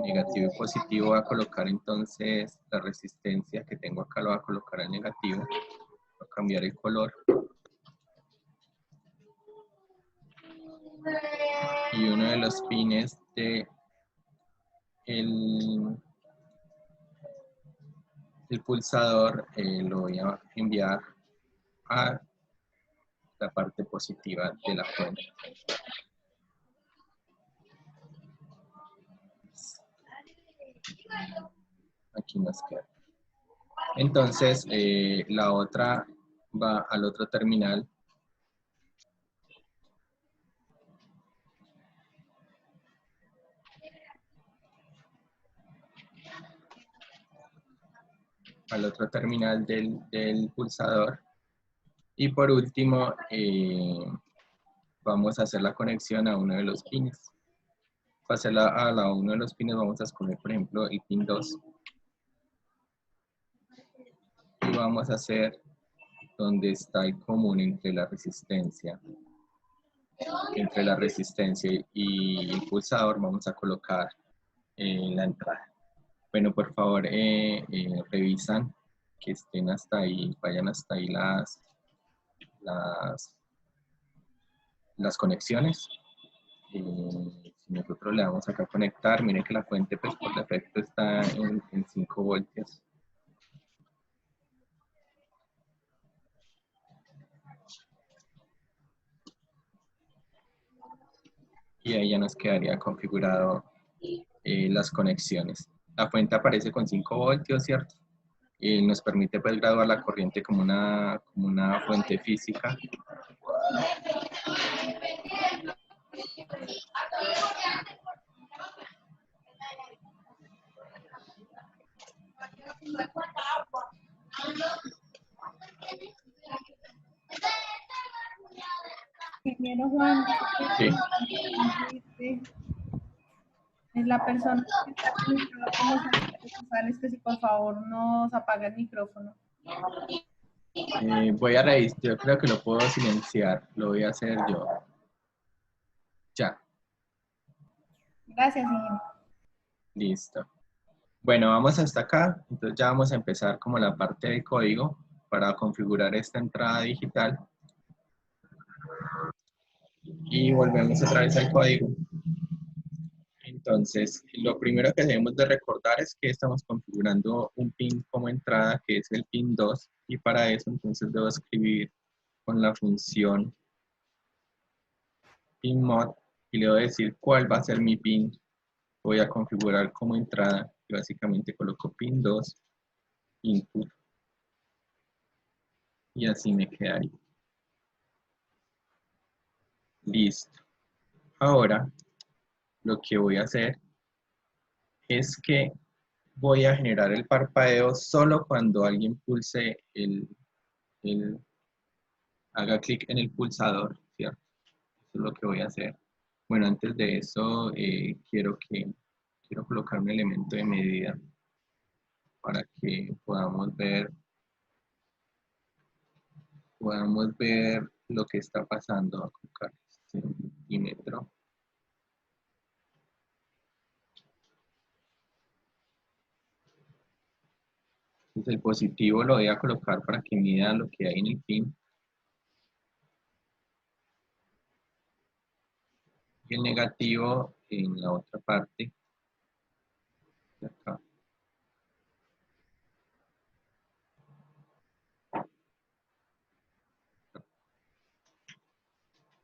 negativo y positivo, voy a colocar entonces la resistencia que tengo acá, lo voy a colocar al negativo. Voy a cambiar el color. Y uno de los pines de el pulsador lo voy a enviar a la parte positiva de la fuente. Aquí nos queda. Entonces, la otra va al otro terminal. Al otro terminal del pulsador. Y por último, vamos a hacer la conexión a uno de los pines. Para hacerla a uno de los pines vamos a escoger, por ejemplo, el pin 2. Y vamos a hacer donde está el común entre la resistencia. Entre la resistencia y el pulsador vamos a colocar la entrada. Bueno, por favor, revisan que estén hasta ahí, vayan hasta ahí las conexiones. Si nosotros le damos acá a conectar, miren que la fuente pues por defecto está en 5 voltios. Y ahí ya nos quedaría configurado las conexiones. La fuente aparece con 5 voltios, ¿cierto? Y nos permite pues graduar la corriente como una fuente física. Ingeniero Juan, Sí. es la persona que está conectada con los servicios sociales, que si por favor nos apaga el micrófono. Voy a revisar, yo creo que lo puedo silenciar, lo voy a hacer yo. Ya. Gracias, ingeniero. Listo. Bueno, vamos hasta acá, entonces ya vamos a empezar como la parte de código para configurar esta entrada digital. Y volvemos otra vez al código. Entonces, lo primero que debemos de recordar es que estamos configurando un pin como entrada, que es el pin 2, y para eso entonces debo escribir con la función pinMod y le voy a decir cuál va a ser mi pin. Voy a configurar como entrada y básicamente coloco pin 2, input, y así me quedaría. Listo. Ahora, lo que voy a hacer es que voy a generar el parpadeo solo cuando alguien pulse haga clic en el pulsador, ¿cierto? Eso es lo que voy a hacer. Bueno, antes de eso, quiero colocar un elemento de medida para que podamos ver lo que está pasando. Voy a colocar centímetro. Entonces el positivo lo voy a colocar para que mida lo que hay en el pin. Y el negativo en la otra parte. De acá.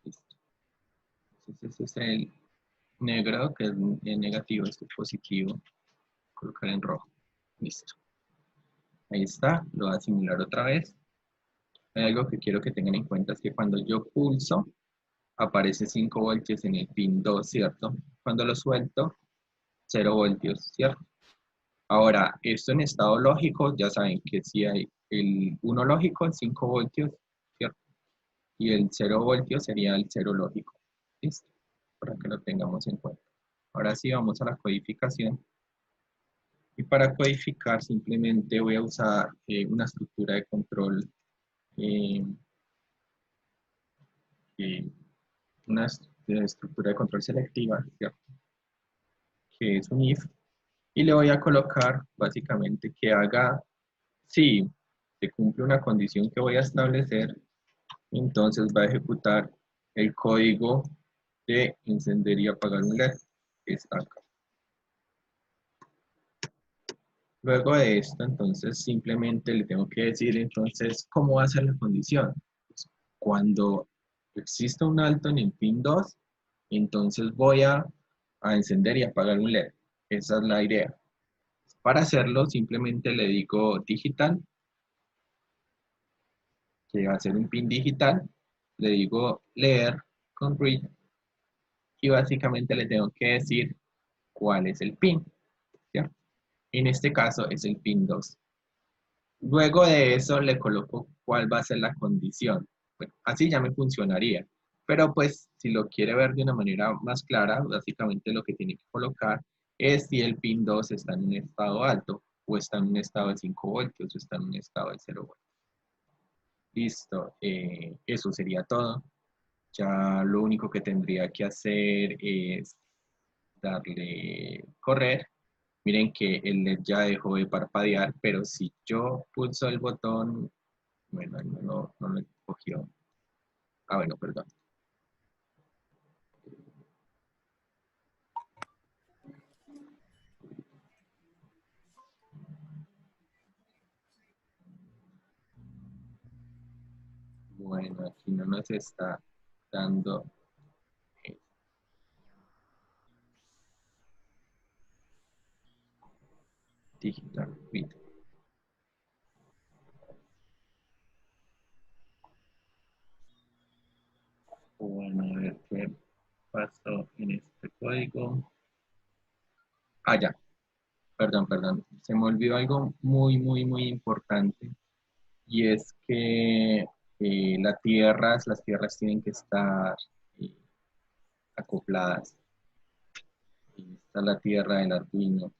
Listo. Entonces ese es el negro, que es el negativo, este es positivo. Colocar en rojo. Listo. Ahí está, lo voy a simular otra vez. Hay algo que quiero que tengan en cuenta, es que cuando yo pulso, aparece 5 voltios en el pin 2, ¿cierto? Cuando lo suelto, 0 voltios, ¿cierto? Ahora, esto en estado lógico, ya saben que si hay el 1 lógico, 5 voltios, ¿cierto? Y el 0 voltios sería el 0 lógico. ¿Listo? Para que lo tengamos en cuenta. Ahora sí, vamos a la codificación. Y para codificar simplemente voy a usar una estructura de control, una estructura de control selectiva, ¿cierto? que es un if, y le voy a colocar básicamente que haga, si se cumple una condición que voy a establecer, entonces va a ejecutar el código de encender y apagar un LED, que está acá. Luego de esto, entonces simplemente le tengo que decir, entonces, ¿cómo va a ser la condición? Pues, cuando exista un alto en el pin 2, entonces voy a encender y apagar un LED. Esa es la idea. Para hacerlo, simplemente le digo digital, que va a ser un pin digital. Le digo leer con read y básicamente le tengo que decir cuál es el pin, ¿cierto? En este caso es el pin 2. Luego de eso le coloco cuál va a ser la condición. Bueno, así ya me funcionaría. Pero pues si lo quiere ver de una manera más clara, básicamente lo que tiene que colocar es si el pin 2 está en un estado alto o está en un estado de 5 voltios o está en un estado de 0 voltios. Listo, eso sería todo. Ya lo único que tendría que hacer es darle correr. Miren que el LED ya dejó de parpadear, pero si yo pulso el botón, bueno, no lo cogió. Ah, bueno, perdón. Bueno, aquí no nos está dando digital bit. Bueno, a ver qué pasó en este código. Ah, ya. Perdón. Se me olvidó algo muy importante. Y es que las tierras tienen que estar eh, acopladas. Y está la tierra del Arduino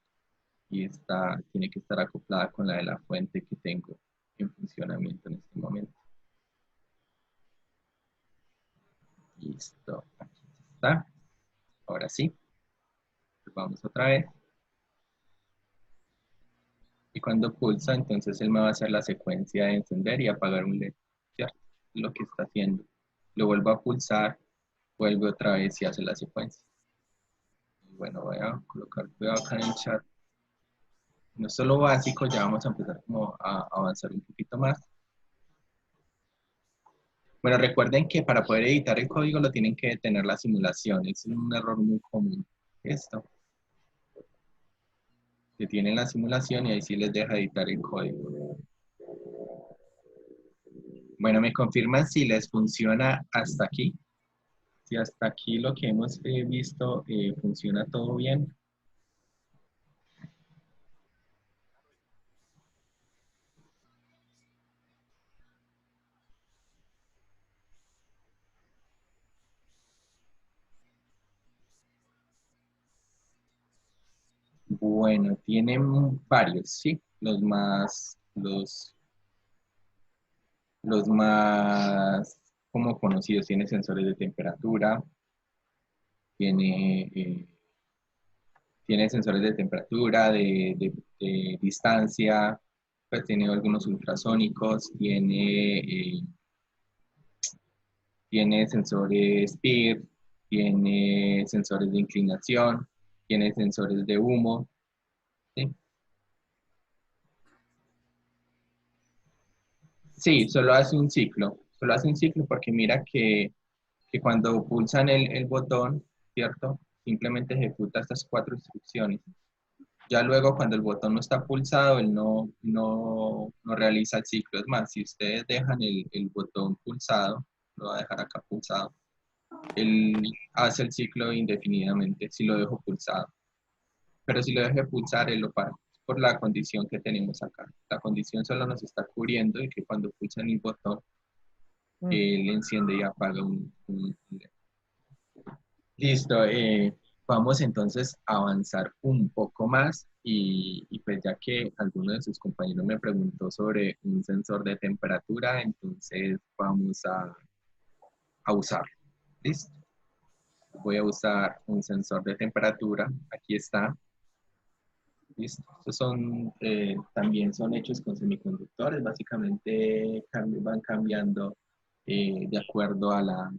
y tiene que estar acoplada con la de la fuente que tengo en funcionamiento en este momento. Listo, aquí está. Ahora sí, vamos otra vez. Y cuando pulsa, entonces él me va a hacer la secuencia de encender y apagar un LED, ¿cierto? Lo que está haciendo. Lo vuelvo a pulsar, vuelve otra vez y hace la secuencia. Y bueno, voy a colocar cuidado acá en el chat. No es solo básico, ya vamos a empezar como a avanzar un poquito más. Bueno, recuerden que para poder editar el código lo tienen que detener la simulación. Es un error muy común. Esto. Detienen la simulación y ahí sí les deja editar el código. Bueno, me confirman si les funciona hasta aquí. Si hasta aquí lo que hemos visto funciona todo bien. Bueno, tienen varios, ¿sí? Los más como conocidos, tiene sensores de temperatura, tiene, tiene sensores de temperatura, de distancia, pues tiene algunos ultrasónicos, tiene sensores PIR, tiene sensores de inclinación, tiene sensores de humo, ¿sí? Sí, solo hace un ciclo porque mira que cuando pulsan el botón, ¿cierto? Simplemente ejecuta estas 4 instrucciones. Ya luego cuando el botón no está pulsado, él no realiza el ciclo. Es más, si ustedes dejan el botón pulsado, lo voy a dejar acá pulsado, él hace el ciclo indefinidamente si lo dejo pulsado. Pero si lo dejo pulsar, él lo para. Por la condición que tenemos acá. La condición solo nos está cubriendo y que cuando pulsan el botón, él enciende y apaga un LED. Listo, vamos entonces a avanzar un poco más y pues ya que alguno de sus compañeros me preguntó sobre un sensor de temperatura, entonces vamos a usarlo. ¿Listo? Voy a usar un sensor de temperatura. Aquí está. ¿Listo? Estos son, también son hechos con semiconductores. Básicamente van cambiando de acuerdo a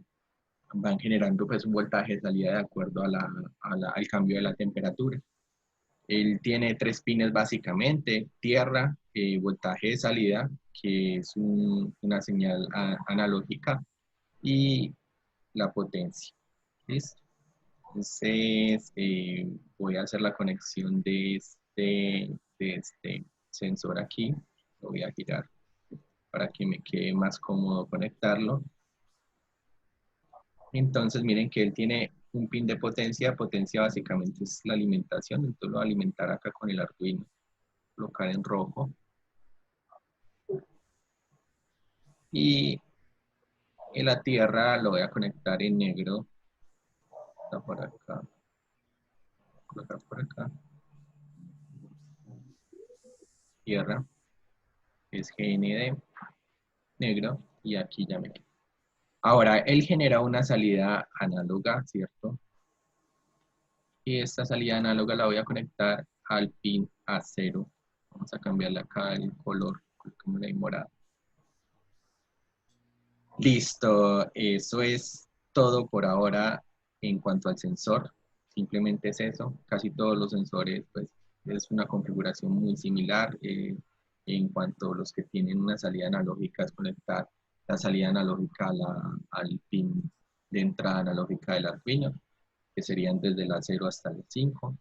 van generando pues un voltaje de salida de acuerdo al cambio de la temperatura. Él tiene tres pines básicamente: tierra, voltaje de salida, que es una señal analógica, y la potencia. ¿Listo? Entonces, voy a hacer la conexión de este sensor aquí. Lo voy a girar para que me quede más cómodo conectarlo. Entonces, miren que él tiene un pin de potencia. Potencia básicamente es la alimentación. Entonces, lo voy a alimentar acá con el Arduino. Colocar en rojo. Y en la tierra lo voy a conectar en negro. Está por acá. Colocar por acá. Tierra. Es GND. Negro. Y aquí ya me quedo. Ahora, él genera una salida análoga, ¿cierto? Y esta salida análoga la voy a conectar al pin A0. Vamos a cambiarle acá el color, como la morada. Listo, eso es todo por ahora en cuanto al sensor. Simplemente es eso. Casi todos los sensores, pues, es una configuración muy similar. En cuanto a los que tienen una salida analógica, es conectar la salida analógica al pin de entrada analógica del Arduino, que serían desde la 0 hasta el 5,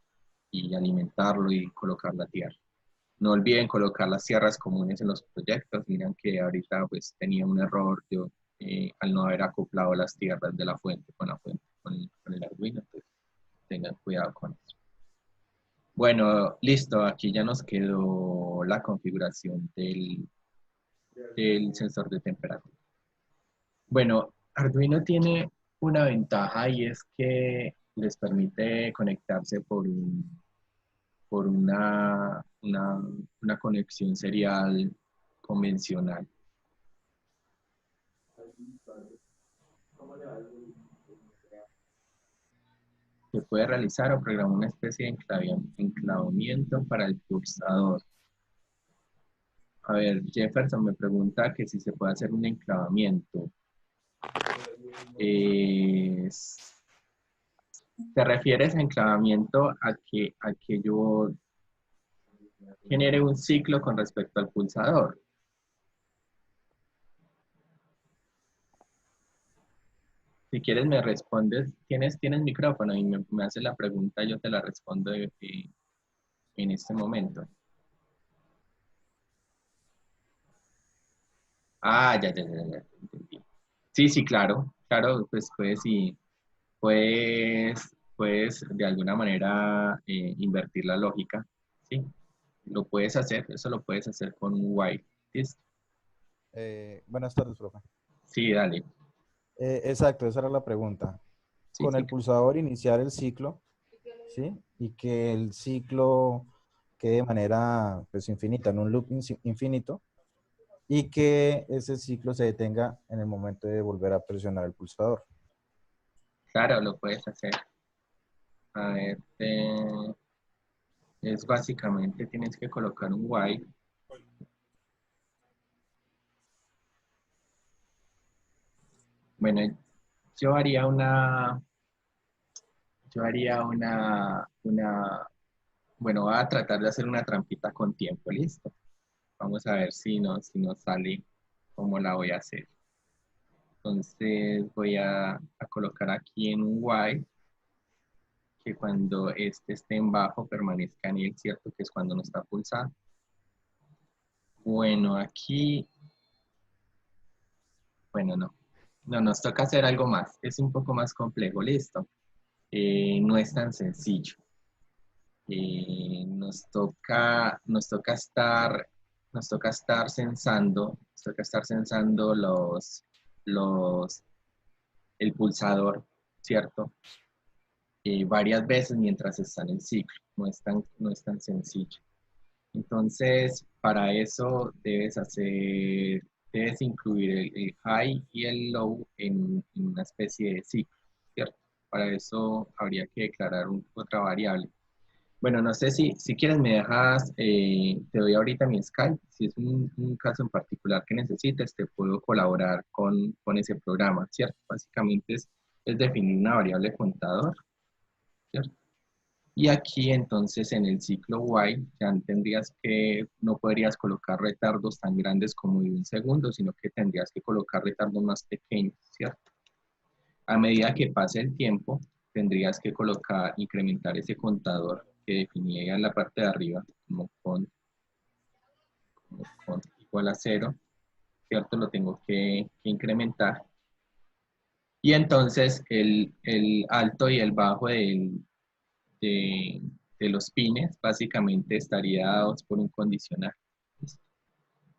y alimentarlo y colocar la tierra. No olviden colocar las tierras comunes en los proyectos. Miren que ahorita pues tenía un error yo al no haber acoplado las tierras de la fuente con la fuente, con el Arduino. Entonces tengan cuidado con eso. Bueno, listo. Aquí ya nos quedó la configuración del sensor de temperatura. Bueno, Arduino tiene una ventaja, y es que les permite conectarse por una conexión serial convencional. Se puede realizar o programar una especie de enclavamiento para el pulsador. A ver, Jefferson me pregunta que si se puede hacer un enclavamiento. ¿Te refieres a enclavamiento a que yo genere un ciclo con respecto al pulsador? Si quieres me respondes, tienes micrófono y me haces la pregunta, yo te la respondo en este momento. Ah, ya, entendí. Sí, sí, claro, claro, pues puedes de alguna manera invertir la lógica, ¿sí? Lo puedes hacer, eso lo puedes hacer con un while. ¿Listo? Buenas tardes, profe. Sí, dale. Exacto, esa era la pregunta. Sí, Con sí. el pulsador iniciar el ciclo, ¿sí? Y que el ciclo quede de manera pues, infinita, en un loop infinito, y que ese ciclo se detenga en el momento de volver a presionar el pulsador. Claro, lo puedes hacer. A ver, es básicamente tienes que colocar un while. Bueno, yo haría una, bueno, voy a tratar de hacer una trampita con tiempo, ¿listo? Vamos a ver si nos sale cómo la voy a hacer. Entonces voy a colocar aquí en un while que cuando este esté en bajo permanezca en el, ¿cierto? Que es cuando no está pulsado. Bueno, aquí, bueno, no, nos toca hacer algo más. Es un poco más complejo, ¿listo? No es tan sencillo. Nos toca estar censando los, el pulsador, ¿cierto? Varias veces mientras está en el ciclo. No es tan sencillo. Entonces, para eso debes incluir el high y el low en una especie de ciclo, ¿cierto? Para eso habría que declarar otra variable. Bueno, no sé si quieres me dejas, te doy ahorita mi Skype. Si es un caso en particular que necesites, te puedo colaborar con ese programa, ¿cierto? Básicamente es definir una variable contador, ¿cierto? Y aquí entonces en el ciclo while ya tendrías que, no podrías colocar retardos tan grandes como de 1 segundo, sino que tendrías que colocar retardos más pequeños, ¿cierto? A medida que pase el tiempo, tendrías que colocar, incrementar ese contador que definía en la parte de arriba como con igual a 0, ¿cierto? Lo tengo que incrementar. Y entonces el alto y el bajo de, de los pines básicamente estaría dados por un condicional.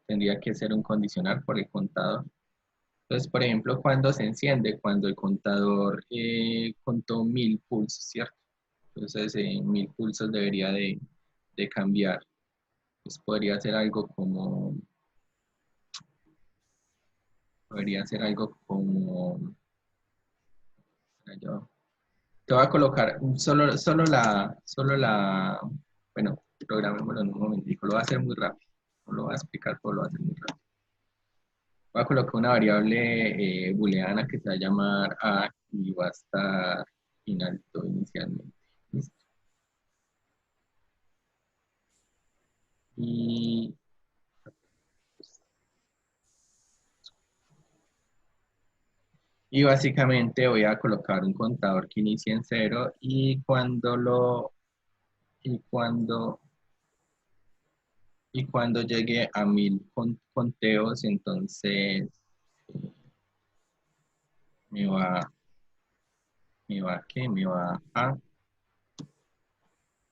Tendría que ser un condicional por el contador. Entonces, por ejemplo, cuando se enciende, cuando el contador contó 1000 pulsos, ¿cierto? Entonces, 1000 pulsos debería de cambiar. Pues podría ser algo como, yo te voy a colocar bueno, programémoslo en un momentico, lo voy a hacer muy rápido, no lo voy a explicar, pero lo voy a hacer muy rápido. Voy a colocar una variable booleana que se va a llamar A y va a estar en alto inicialmente. ¿Listo? Y básicamente voy a colocar un contador que inicie en 0 y cuando llegue a 1000 conteos, entonces eh, me va, me va a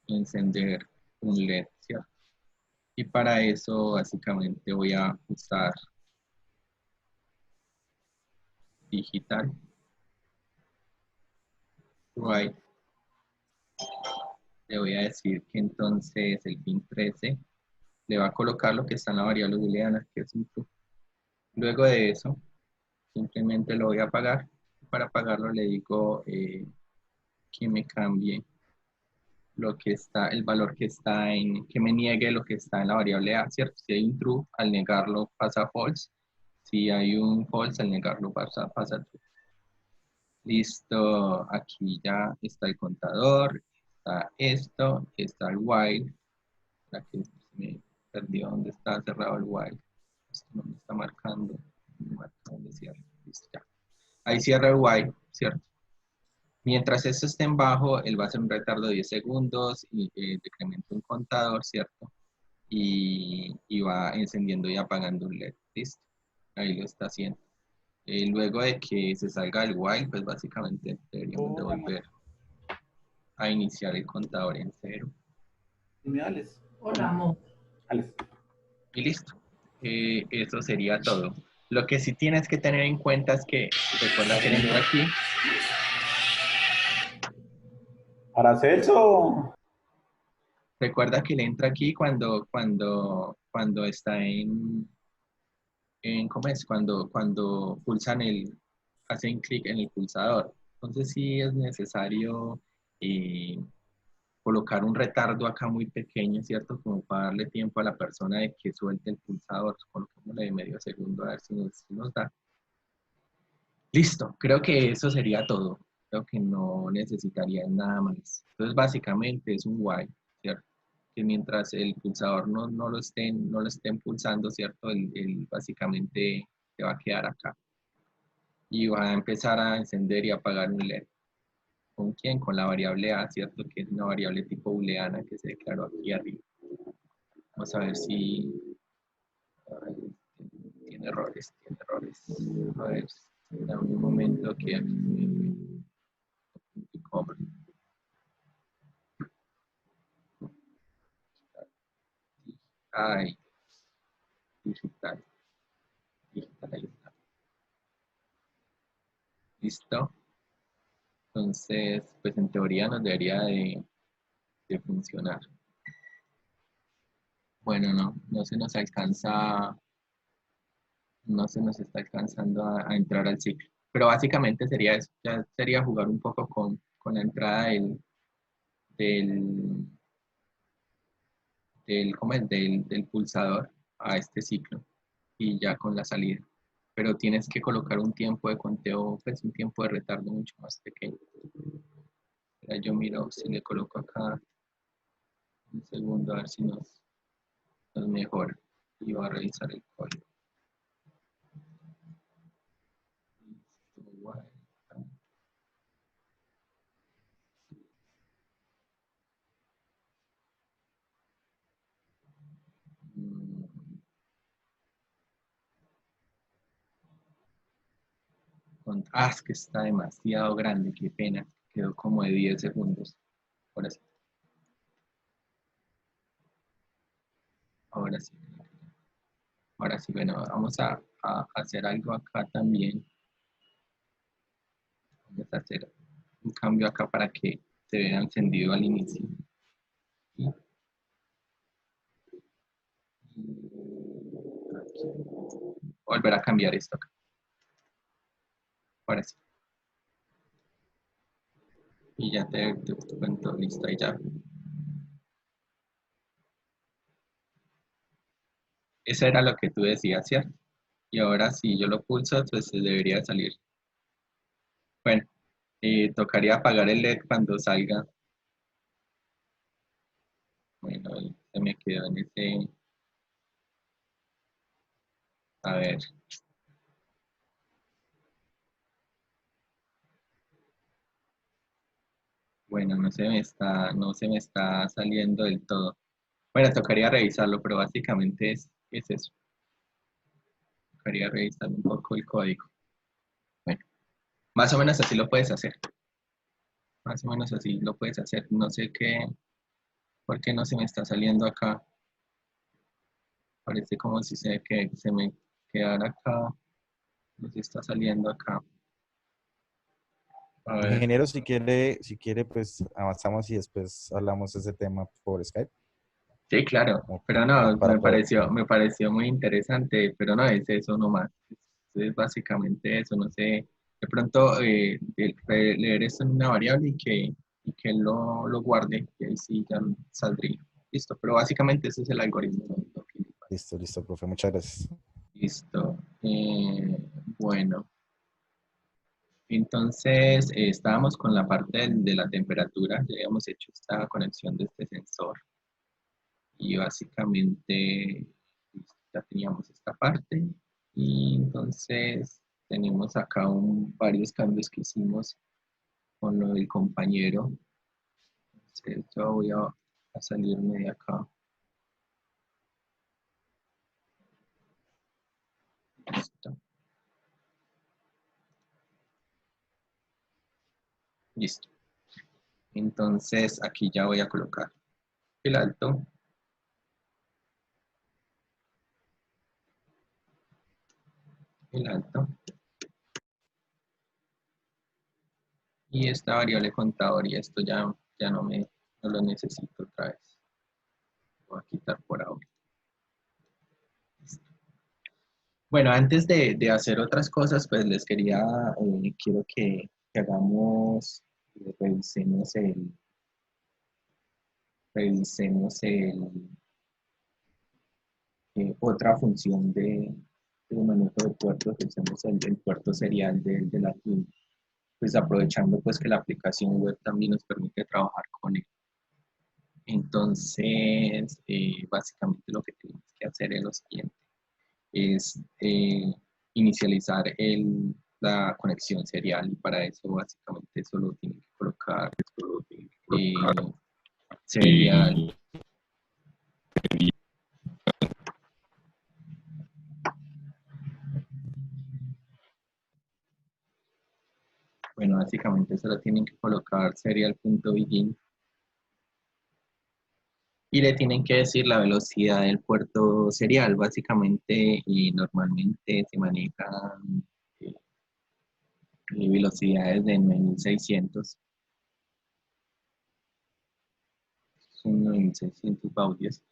encender un LED, ¿cierto? Y para eso básicamente voy a usar digital, right. Le voy a decir que entonces el pin 13 le va a colocar lo que está en la variable booleana, que es un true. Luego de eso, simplemente lo voy a apagar. Para apagarlo le digo que me cambie lo que está, el valor que está que me niegue lo que está en la variable A, ¿cierto? Si hay un true, al negarlo pasa false. Si hay un false, al negarlo pasa true. Listo, aquí ya está el contador, está esto, está el while. Aquí me perdió dónde está cerrado el while. Esto no me está marcando. Me marca dónde cierra. Listo, ya. Ahí cierra el while, ¿cierto? Mientras esto esté en bajo, él va a hacer un retardo de 10 segundos y decrementa un contador, ¿cierto? Y va encendiendo y apagando un LED. ¿Listo? Ahí lo está haciendo. Luego de que se salga el while, pues básicamente deberíamos de volver a iniciar el contador en 0. Dime, Alex. Hola, amor. Alex. Y listo. Eso sería todo. Lo que sí tienes que tener en cuenta es que, recuerda que entra aquí. Paracelso. Recuerda que le entra aquí cuando está ¿cómo es? Cuando hacen clic en el pulsador. Entonces sí es necesario colocar un retardo acá muy pequeño, ¿cierto? Como para darle tiempo a la persona de que suelte el pulsador. Coloquémosle de medio segundo a ver si nos da. Listo, creo que eso sería todo. Creo que no necesitaría nada más. Entonces básicamente es un while, ¿cierto? Que mientras el pulsador no lo estén pulsando, ¿cierto? Él básicamente se va a quedar acá. Y va a empezar a encender y apagar un LED. ¿Con quién? Con la variable A, ¿cierto? Que es una variable tipo booleana que se declaró aquí arriba. Vamos a ver si tiene errores. A ver, en un momento que aquí cobre. Ay, digital, ahí está. ¿Listo? Entonces, pues en teoría nos debería de funcionar. Bueno, no se nos alcanza, no se nos está alcanzando a entrar al ciclo. Pero básicamente sería eso, ya sería jugar un poco con la entrada del, ¿cómo es? Del pulsador a este ciclo y ya con la salida. Pero tienes que colocar un tiempo de conteo, pues un tiempo de retardo mucho más pequeño. Ya yo miro si le coloco acá un segundo a ver si nos mejora y va a revisar el código. Es que está demasiado grande, qué pena. Quedó como de 10 segundos. Ahora sí. Ahora sí. Ahora sí, bueno, vamos a hacer algo acá también. Vamos a hacer un cambio acá para que se vea encendido al inicio. Y aquí. Volver a cambiar esto acá. Ahora sí. Y ya te cuento, listo, ahí ya. Eso era lo que tú decías, ¿cierto? Y ahora si yo lo pulso, pues se debería salir. Bueno, tocaría apagar el LED cuando salga. Bueno, se me quedó en ese. A ver. Bueno, no se me está saliendo del todo. Bueno, tocaría revisarlo, pero básicamente es eso. Tocaría revisar un poco el código. Bueno, más o menos así lo puedes hacer. Más o menos así lo puedes hacer. No sé qué, por qué no se me está saliendo acá. Parece como si se me quedara acá. No se está saliendo acá. A ver. Ingeniero, si quiere, pues avanzamos y después hablamos de ese tema por Skype. Sí, claro, Como pero no, para poder. me pareció muy interesante, pero no es eso nomás. Es básicamente eso, no sé. De pronto, leer esto en una variable y que él lo guarde, y ahí sí ya saldría. Listo, pero básicamente ese es el algoritmo. Lo que pasa. Listo, listo, profe. Muchas gracias. Listo. Bueno, entonces estábamos con la parte de la temperatura, ya habíamos hecho esta conexión de este sensor. Y básicamente ya teníamos esta parte y entonces tenemos acá varios cambios que hicimos con lo del compañero. Entonces yo voy a salirme de acá. Listo. Listo. Entonces aquí ya voy a colocar el alto. El alto. Y esta variable contador y esto ya no lo necesito otra vez. Lo voy a quitar por ahora. Bueno, antes de hacer otras cosas, pues les quiero que hagamos, revisemos otra función de manejo de puertos, revisemos el puerto serial de la TUN, pues aprovechando pues que la aplicación web también nos permite trabajar con él. Entonces, básicamente lo que tenemos que hacer es lo siguiente. Es inicializar la conexión serial y para eso básicamente solo tiene que colocar eh, serial. Bueno, básicamente solo tienen que colocar serial.begin y le tienen que decir la velocidad del puerto serial. Básicamente y normalmente se manejan velocidades de 9600. Son 9600 baudios.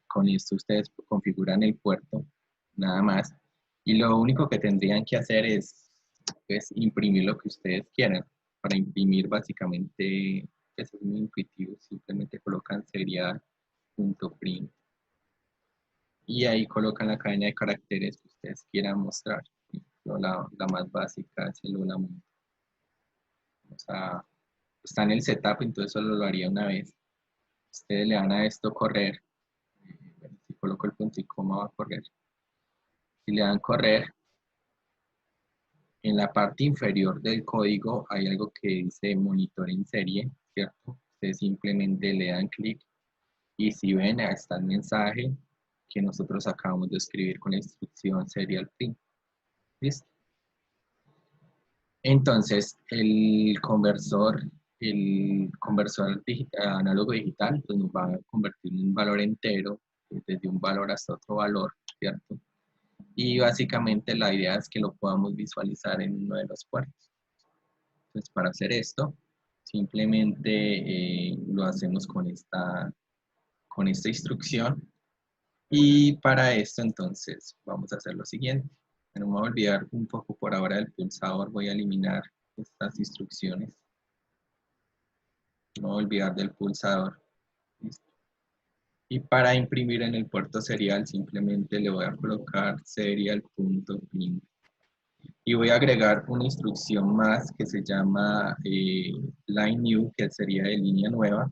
Con esto ustedes configuran el puerto, nada más. Y lo único que tendrían que hacer es pues, imprimir lo que ustedes quieran. Para imprimir básicamente, pues, es muy intuitivo, simplemente colocan serial.print y ahí colocan la cadena de caracteres que ustedes quieran mostrar. Por ejemplo, la más básica es el hola mundo. O sea, está en el setup, entonces solo lo haría una vez. Ustedes le dan a esto correr. Bueno, si coloco el punto y coma va a correr. Si le dan correr, en la parte inferior del código hay algo que dice monitor en serie, ¿cierto? Ustedes simplemente le dan clic y si ven, ahí está el mensaje que nosotros acabamos de escribir con la instrucción serial print. ¿Listo? Entonces, el conversor análogo digital, pues nos va a convertir en un valor entero, desde un valor hasta otro valor, ¿cierto? Y básicamente la idea es que lo podamos visualizar en uno de los puertos. Entonces, para hacer esto, simplemente lo hacemos con esta instrucción. Y para esto, entonces, vamos a hacer lo siguiente. Bueno, me voy a olvidar un poco por ahora del pulsador, voy a eliminar estas instrucciones. No voy a olvidar del pulsador. ¿Listo? Y para imprimir en el puerto serial, simplemente le voy a colocar serial.print. Y voy a agregar una instrucción más que se llama line new, que sería de línea nueva,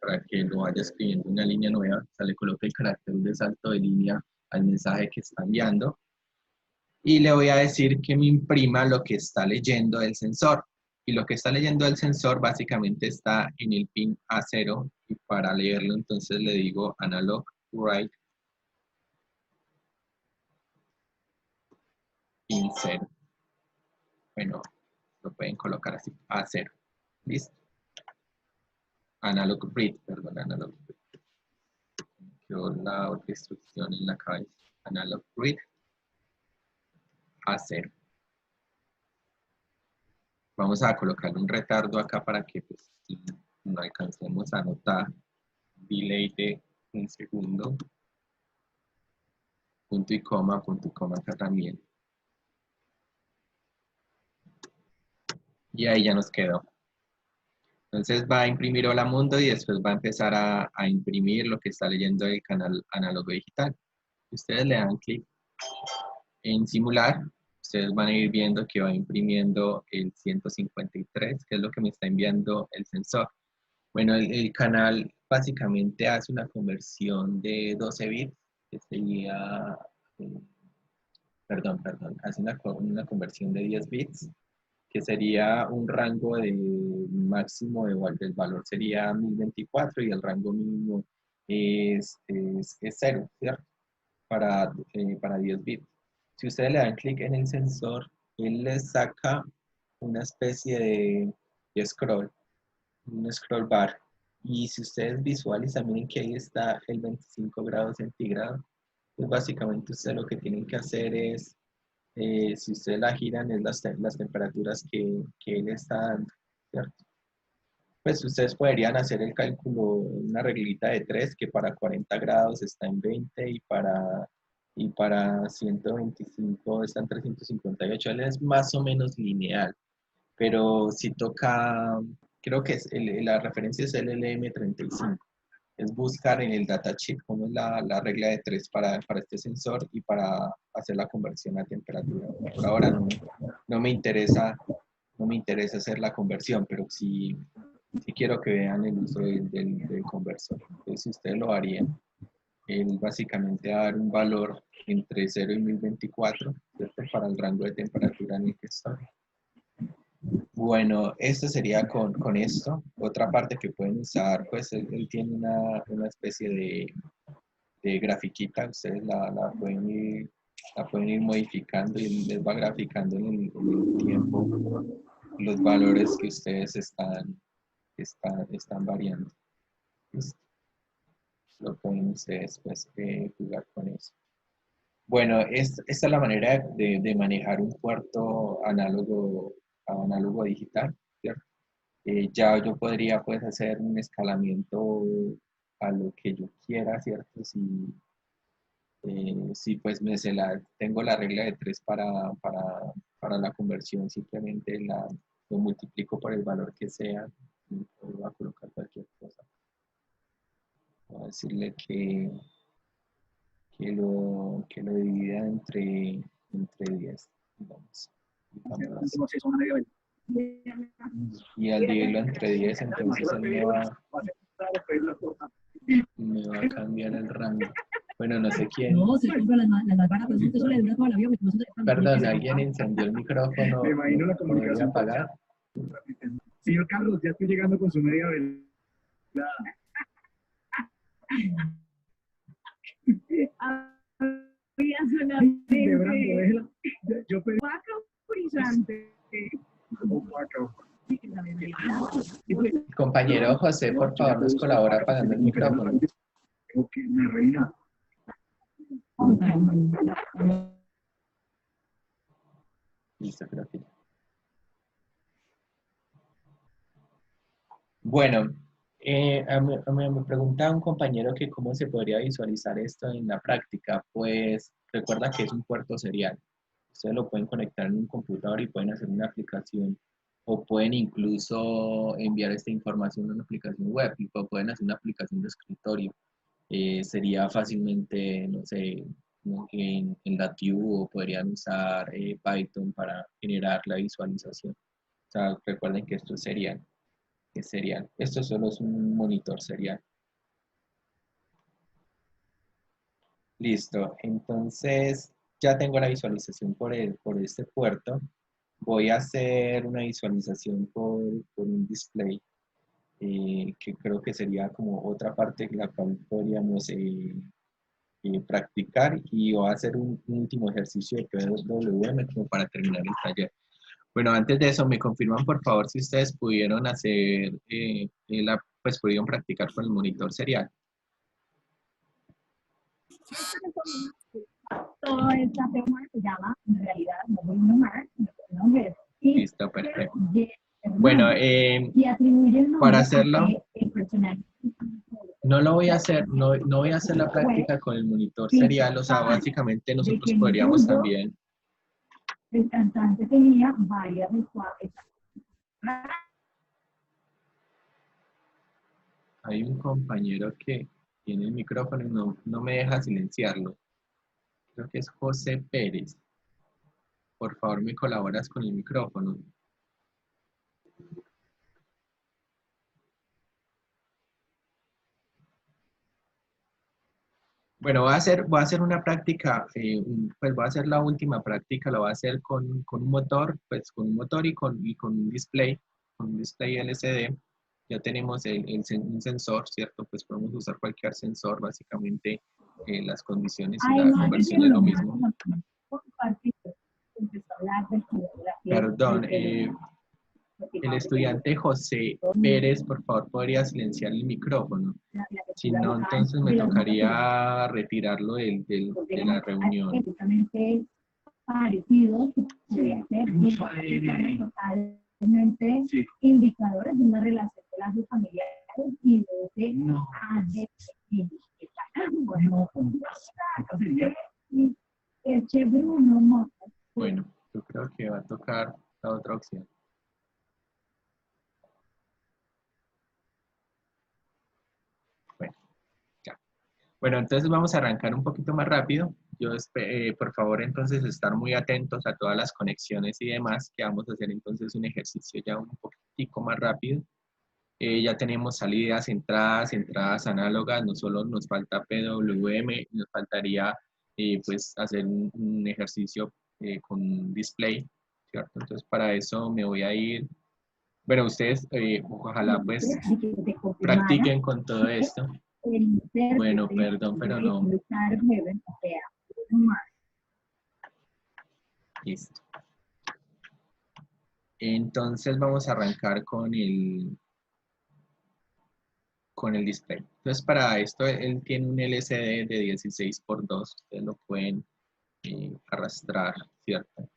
para que lo vaya escribiendo una línea nueva. O sea, le coloque el carácter de salto de línea al mensaje que está enviando. Y le voy a decir que me imprima lo que está leyendo el sensor. Y lo que está leyendo el sensor básicamente está en el pin A0. Y para leerlo entonces le digo analog write pin 0. Bueno, lo pueden colocar así, A0. ¿Listo? Analog read, perdón, analog read. Quedó la otra instrucción en la cabeza. Analog read A0. Vamos a colocarle un retardo acá para que pues, no alcancemos a notar. Delay de un segundo. Punto y coma acá también. Y ahí ya nos quedó. Entonces va a imprimir Hola Mundo y después va a empezar a imprimir lo que está leyendo el canal análogo digital. Ustedes le dan clic en simular, ustedes van a ir viendo que va imprimiendo el 153, que es lo que me está enviando el sensor. Bueno, el canal básicamente hace una conversión de 12 bits, que sería, hace una conversión de 10 bits, que sería un rango de máximo del valor sería 1024 y el rango mínimo es 0, ¿cierto? Para 10 bits. Si ustedes le dan clic en el sensor, él les saca una especie de scroll, un scroll bar. Y si ustedes visualizan, miren que ahí está el 25 grados centígrados. Pues básicamente ustedes lo que tienen que hacer es, si ustedes la giran, es las temperaturas que él está dando, ¿cierto? Pues ustedes podrían hacer el cálculo, una reglita de 3, que para 40 grados está en 20 y para 125 está en 358. Él es más o menos lineal, pero si toca, creo que la referencia es el LM35. Es buscar en el datasheet cómo es la regla de 3 para este sensor y para hacer la conversión a temperatura. Por ahora no me interesa hacer la conversión, pero sí quiero que vean el uso del conversor. Entonces, si ustedes lo harían, él básicamente va a dar un valor entre 0 y 1024, ¿cierto? Para el rango de temperatura en el que está. Bueno, esto sería con esto. Otra parte que pueden usar, pues él tiene una especie de grafiquita. Ustedes la pueden ir modificando y les va graficando en el tiempo los valores que ustedes están variando. ¿Listo? Lo pueden ustedes pues, jugar con eso. Bueno, esta es la manera de manejar un puerto análogo digital, ¿cierto? Ya yo podría pues hacer un escalamiento a lo que yo quiera, ¿cierto? Si Si pues tengo la regla de 3 para la conversión, simplemente lo multiplico por el valor que sea y voy a colocar cualquier cosa. Voy a decirle que lo divida entre 10. Digamos. Y al dividirlo entre 10, entonces él me va a cambiar el rango. Bueno, no sé quién. No, se compra las más baratas, eso le dura toda la vida. Perdón, ¿alguien encendió el micrófono? Me imagino la ¿Lo comunicación. podría apagar? Señor Carlos, ya estoy llegando con su media velada. De Brando, déjela. Yo pedí. Compañero José, por favor, nos colabora apagando el micrófono. Ok, me reina. Listo, creo que ya. Bueno, me preguntaba un compañero que cómo se podría visualizar esto en la práctica. Pues recuerda que es un puerto serial. Ustedes lo pueden conectar en un computador y pueden hacer una aplicación o pueden incluso enviar esta información a una aplicación web y pueden hacer una aplicación de escritorio. Sería fácilmente, no sé, en LaTeX o podrían usar Python para generar la visualización. O sea, recuerden que esto es serial. Esto solo es un monitor serial. Listo, entonces ya tengo la visualización por este puerto. Voy a hacer una visualización por un display, que creo que sería como otra parte que la cual podríamos practicar, y voy a hacer un último ejercicio de PWM como para terminar el taller. Bueno, antes de eso, me confirman por favor si ustedes pudieron hacer, pues pudieron practicar con el monitor serial. Todo este tema se llama, en realidad, módulo Mars, el nombre es Listo, perfecto. Bueno, para hacerlo, no lo voy a hacer, no voy a hacer la práctica con el monitor serial, o sea, básicamente nosotros podríamos también. El cantante tenía varias rituales. Hay un compañero que tiene el micrófono y no me deja silenciarlo. Creo que es José Pérez. Por favor, me colaboras con el micrófono. Bueno, voy a hacer una práctica, pues voy a hacer la última práctica, la voy a hacer con un motor, pues con un motor y con un display LCD. Ya tenemos un sensor, ¿cierto? Pues podemos usar cualquier sensor, básicamente las condiciones y la conversión es lo mismo. Perdón, el estudiante José Pérez, por favor, podría silenciar el micrófono. Si no, entonces me tocaría retirarlo de la reunión. Parecidos, debe ser totalmente indicadores de una relación de lazos familiares y de Bueno, yo creo que va a tocar la otra opción. Bueno, ya. Bueno, entonces vamos a arrancar un poquito más rápido. Por favor, entonces, estar muy atentos a todas las conexiones y demás, que vamos a hacer entonces un ejercicio ya un poquitico más rápido. Ya tenemos salidas, entradas análogas, no solo nos falta PWM, nos faltaría pues hacer un ejercicio con display, ¿cierto? Entonces para eso me voy a ir, bueno, ustedes ojalá pues practiquen con todo esto. Bueno, perdón, pero no. Listo. Entonces vamos a arrancar con el display. Entonces para esto él tiene un LCD de 16:2, ustedes lo pueden arrastrar, ¿cierto?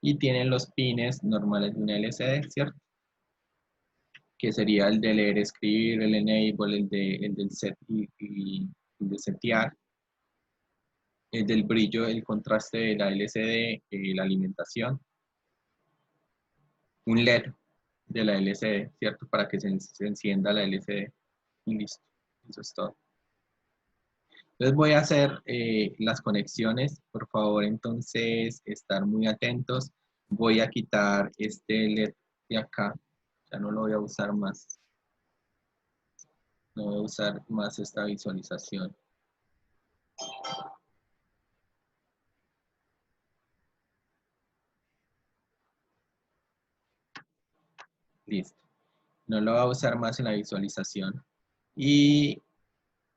Y tienen los pines normales de un LCD, ¿cierto? Que sería el de leer, escribir, el enable, el del set y el de setear. del brillo, el contraste de la LCD, la alimentación, un LED de la LCD, ¿cierto? Para que se encienda la LCD y listo, eso es todo. Entonces voy a hacer las conexiones, por favor, entonces estar muy atentos. Voy a quitar este LED de acá, ya no lo voy a usar más. No voy a usar más esta visualización. Listo. No lo voy a usar más en la visualización. Y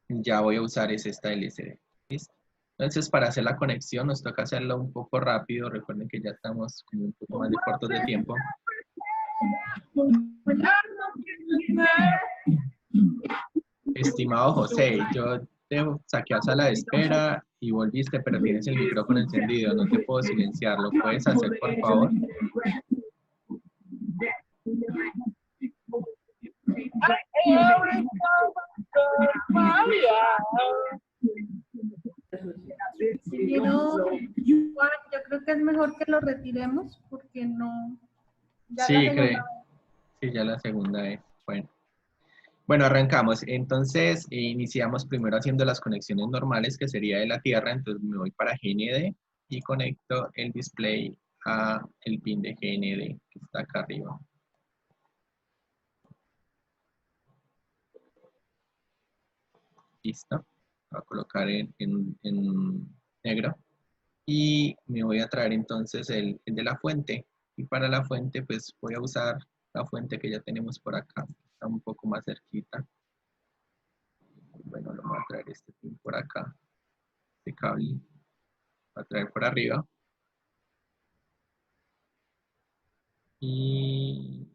ya voy a usar esta LCD. ¿Listo? Entonces, para hacer la conexión nos toca hacerlo un poco rápido. Recuerden que ya estamos con un poco más de cortos de tiempo. Estimado José, yo te saqué a sala de espera y volviste, pero tienes el micrófono encendido. No te puedo silenciar. ¿Lo puedes hacer, por favor? Pero, Juan, yo creo que es mejor que lo retiremos porque no. Ya la Sí, segunda sí, ya la segunda vez. Bueno, arrancamos. Entonces, iniciamos primero haciendo las conexiones normales, que sería de la Tierra. Entonces, me voy para GND y conecto el display a el pin de GND, que está acá arriba. Listo. Voy a colocar en negro. Y me voy a traer entonces el de la fuente. Y para la fuente, pues voy a usar la fuente que ya tenemos por acá. Está un poco más cerquita. Bueno, lo voy a traer este pin por acá. Este cable. Lo voy a traer por arriba. Y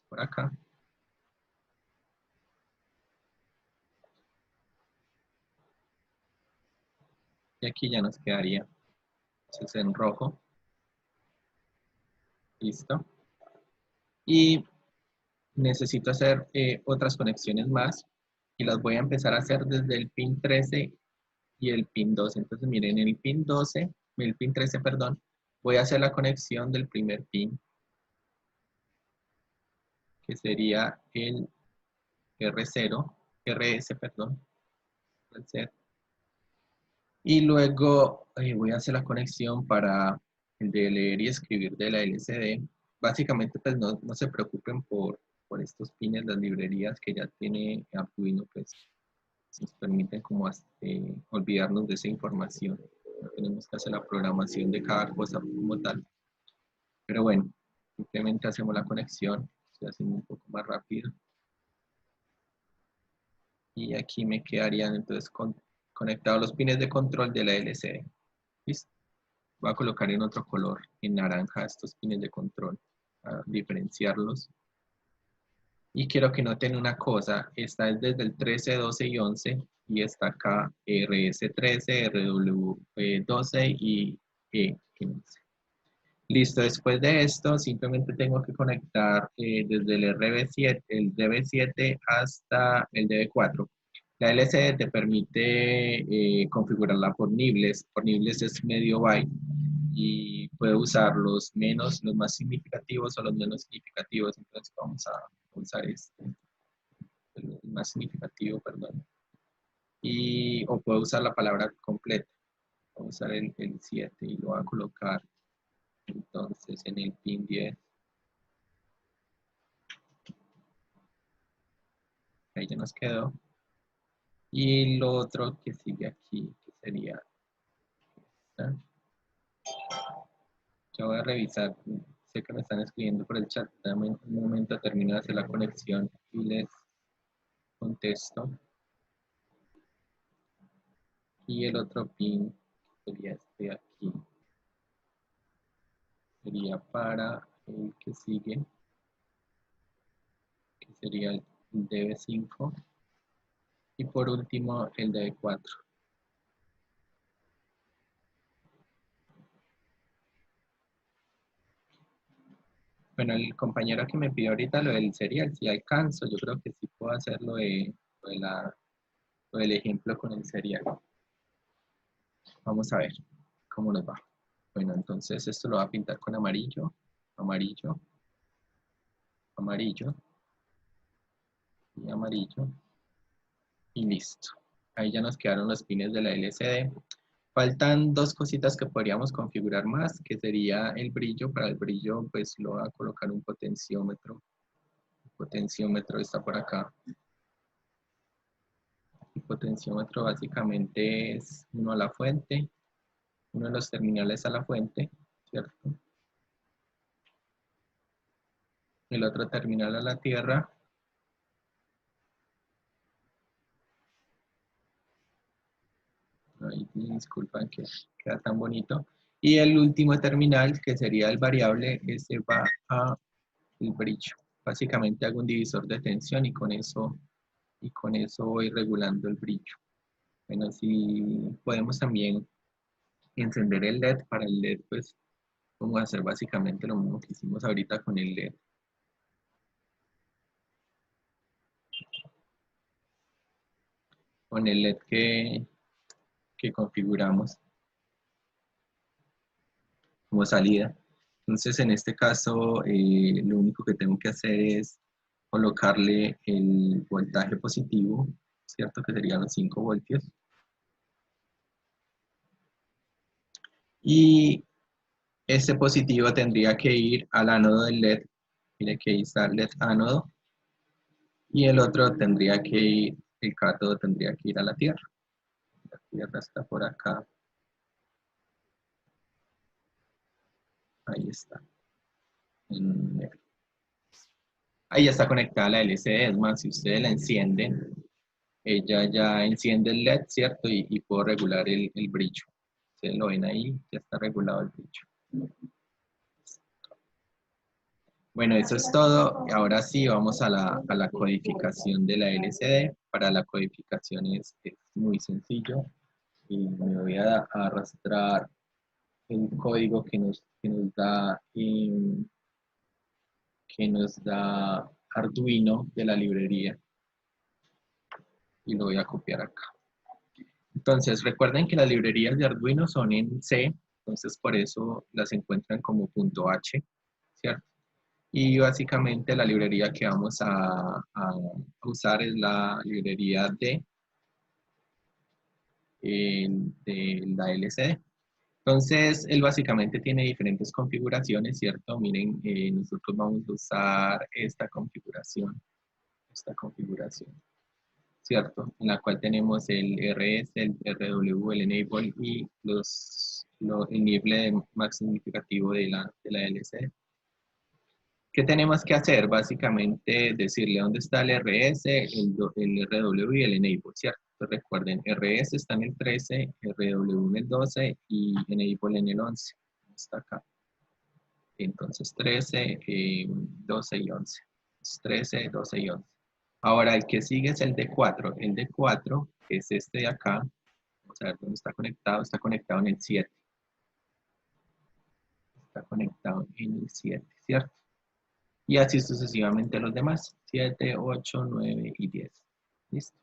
por acá. Y aquí ya nos quedaría. Entonces en rojo. Listo. Y necesito hacer otras conexiones más. Y las voy a empezar a hacer desde el pin 13 y el pin 12. Entonces miren, el pin 12, el pin 13, perdón, voy a hacer la conexión del primer pin, que sería el R0, RS, perdón, RZ. Y luego voy a hacer la conexión para el de leer y escribir de la LCD. Básicamente, pues no se preocupen por estos pines, las librerías que ya tiene Arduino, pues nos permiten como olvidarnos de esa información. No tenemos que hacer la programación de cada cosa como tal. Pero bueno, simplemente hacemos la conexión. Estoy haciendo un poco más rápido. Y aquí me quedarían entonces conectados los pines de control de la LCD. ¿Listo? Voy a colocar en otro color, en naranja, estos pines de control, para diferenciarlos. Y quiero que noten una cosa, esta es desde el 13, 12 y 11, y está acá RS13, RW12 y E15. Listo, después de esto simplemente tengo que conectar desde el RB7, el DB7 hasta el DB4. La LCD te permite configurarla por niveles. Por niveles es medio byte y puede usar los más significativos o los menos significativos. Entonces vamos a usar el más significativo, perdón. O puedo usar la palabra completa. Voy a usar el 7 y lo voy a colocar entonces en el pin 10. Ahí ya nos quedó. Y lo otro que sigue aquí, que sería esta. Ya voy a revisar. Sé que me están escribiendo por el chat. Dame un momento, termino de hacer la conexión y les contesto. Y el otro pin sería este de aquí. Sería para el que sigue, que sería el DB5. Y por último, el DB4. Bueno, el compañero que me pidió ahorita lo del serial, si alcanzo, yo creo que sí puedo hacerlo de la o el ejemplo con el serial. Vamos a ver cómo nos va. Bueno, entonces esto lo va a pintar con amarillo, amarillo, amarillo y amarillo. Y listo. Ahí ya nos quedaron los pines de la LCD. Faltan dos cositas que podríamos configurar más, que sería el brillo. Para el brillo, pues lo voy a colocar un potenciómetro. El potenciómetro está por acá. El potenciómetro básicamente es uno a la fuente, uno de los terminales a la fuente, ¿cierto? El otro terminal a la tierra. Ay, disculpan que queda tan bonito. Y el último terminal, que sería el variable, ese va a el brillo. Básicamente hago un divisor de tensión y con eso voy regulando el brillo. Bueno, si podemos también encender el LED. Para el LED, pues vamos a hacer básicamente lo mismo que hicimos ahorita con el LED. Con el LED que configuramos como salida. Entonces, en este caso, lo único que tengo que hacer es colocarle el voltaje positivo, ¿cierto? Que serían los 5 voltios. Y ese positivo tendría que ir al ánodo del LED. Mire que ahí está el LED ánodo. Y el otro tendría que ir, el cátodo tendría que ir a la Tierra. La Tierra está por acá. Ahí está. Ahí ya está conectada la LCD. Es más, si ustedes la encienden, ella ya enciende el LED, ¿cierto? Y puedo regular el brillo. Ustedes lo ven ahí, ya está regulado el brillo. Bueno, eso es todo. Ahora sí, vamos a la codificación de la LCD. Para la codificación es muy sencillo. Y me voy a arrastrar el código que nos da Arduino de la librería. Y lo voy a copiar acá. Entonces, recuerden que las librerías de Arduino son en C, entonces por eso las encuentran como .h, ¿cierto? Y básicamente la librería que vamos a usar es la librería de la LCD. Entonces, él básicamente tiene diferentes configuraciones, ¿cierto? Miren, nosotros vamos a usar esta configuración, ¿cierto? En la cual tenemos el RS, el RW, el Enable y el nivel más significativo de la LCD. ¿Qué tenemos que hacer? Básicamente decirle dónde está el RS, el RW y el Enable, ¿cierto? Entonces recuerden, RS está en el 13, RW en el 12 y Enable en el 11. Está acá. Entonces 13, 12 y 11. 13, 12 y 11. Ahora el que sigue es el D4. El D4 es este de acá. Vamos a ver dónde está conectado. Está conectado en el 7. Está conectado en el 7, ¿cierto? Y así sucesivamente los demás. 7, 8, 9 y 10. ¿Listo?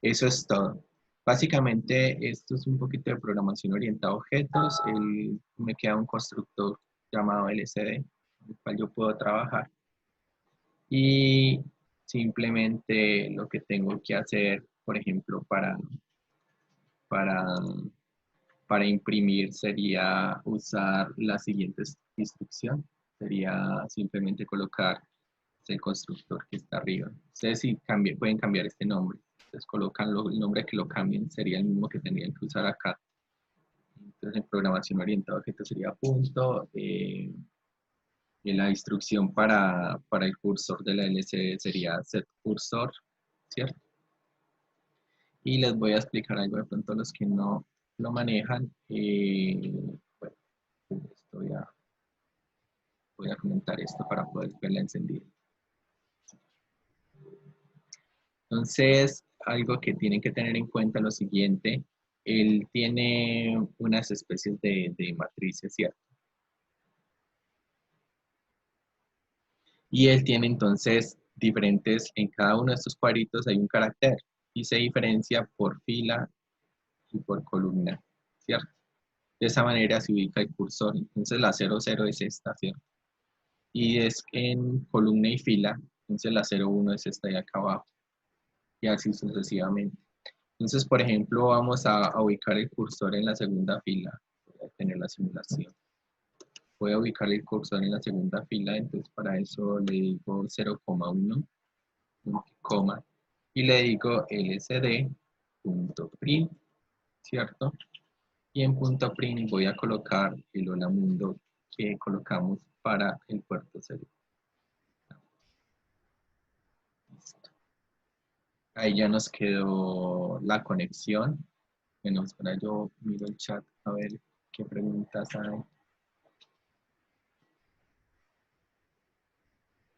Eso es todo. Básicamente esto es un poquito de programación orientada a objetos. Me queda un constructor llamado LCD, con el cual yo puedo trabajar. Y simplemente lo que tengo que hacer, por ejemplo, para imprimir sería usar la siguiente instrucción. Sería simplemente colocar el constructor que está arriba. Ustedes sí pueden cambiar este nombre. Ustedes colocan el nombre que lo cambien, sería el mismo que tendrían que usar acá. Entonces en programación orientada a objetos sería punto. La instrucción para el cursor de la LCD sería setCursor, ¿cierto? Y les voy a explicar algo de pronto a los que no lo manejan. Bueno, voy a comentar esto para poder verla encendida. Entonces, algo que tienen que tener en cuenta es lo siguiente. Él tiene unas especies de matrices, ¿cierto? Y él tiene entonces diferentes, en cada uno de estos cuadritos hay un carácter. y se diferencia por fila y por columna, ¿cierto? De esa manera se ubica el cursor. Entonces la 00 es esta, ¿cierto? Y es en columna y fila, entonces la 01 es esta de acá abajo, y así sucesivamente. Entonces, por ejemplo, vamos a ubicar el cursor en la segunda fila. Voy a tener la simulación. Voy a ubicar el cursor en la segunda fila, entonces para eso le digo 0,1, coma, y le digo lsd.print, ¿cierto? Y en punto print voy a colocar el hola mundo que colocamos para el puerto 0. Listo. Ahí ya nos quedó la conexión. Bueno, espera, yo miro el chat a ver qué preguntas hay.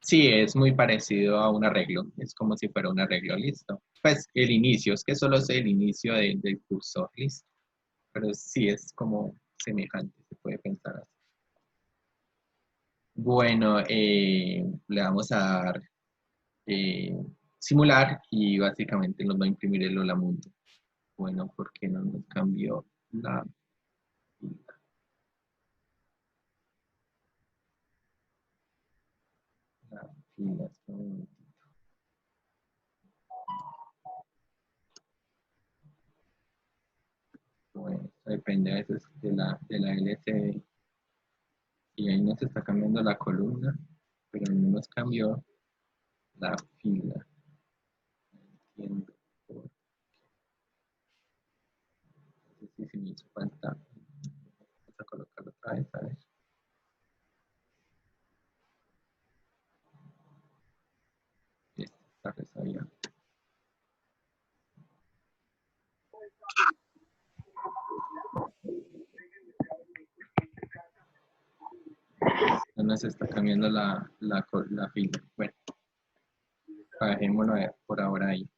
Sí, es muy parecido a un arreglo. Es como si fuera un arreglo, listo. Pues el inicio, es que solo es el inicio del cursor, listo. Pero sí es como semejante, se puede pensar así. Bueno, le vamos a dar simular y básicamente nos va a imprimir el hola mundo. Bueno, ¿por qué no nos cambió la fila? La fila, espera un momentito. Bueno, eso depende a veces de la LCD. Y ahí nos está cambiando la columna, pero no nos cambió la fila. No entiendo por qué. No sé si me hizo falta. Vamos a colocarlo otra vez, a ver. Esta resabía. No nos está cambiando la fila. Bueno, dejémoslo por ahora ahí.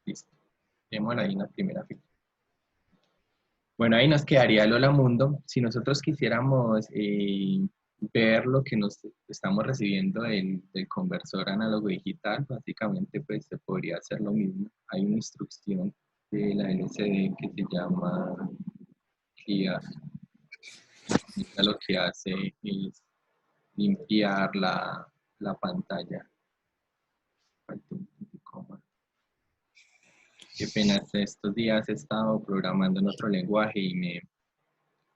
Listo. Dejémoslo ahí en la primera fila. Bueno, ahí nos quedaría el hola mundo. Si nosotros quisiéramos ver lo que nos estamos recibiendo del conversor análogo digital, básicamente pues se podría hacer lo mismo. Hay una instrucción de la LCD que se llama clear. Esta lo que hace es limpiar la pantalla. Falta un coma. Qué pena, estos días he estado programando en otro lenguaje y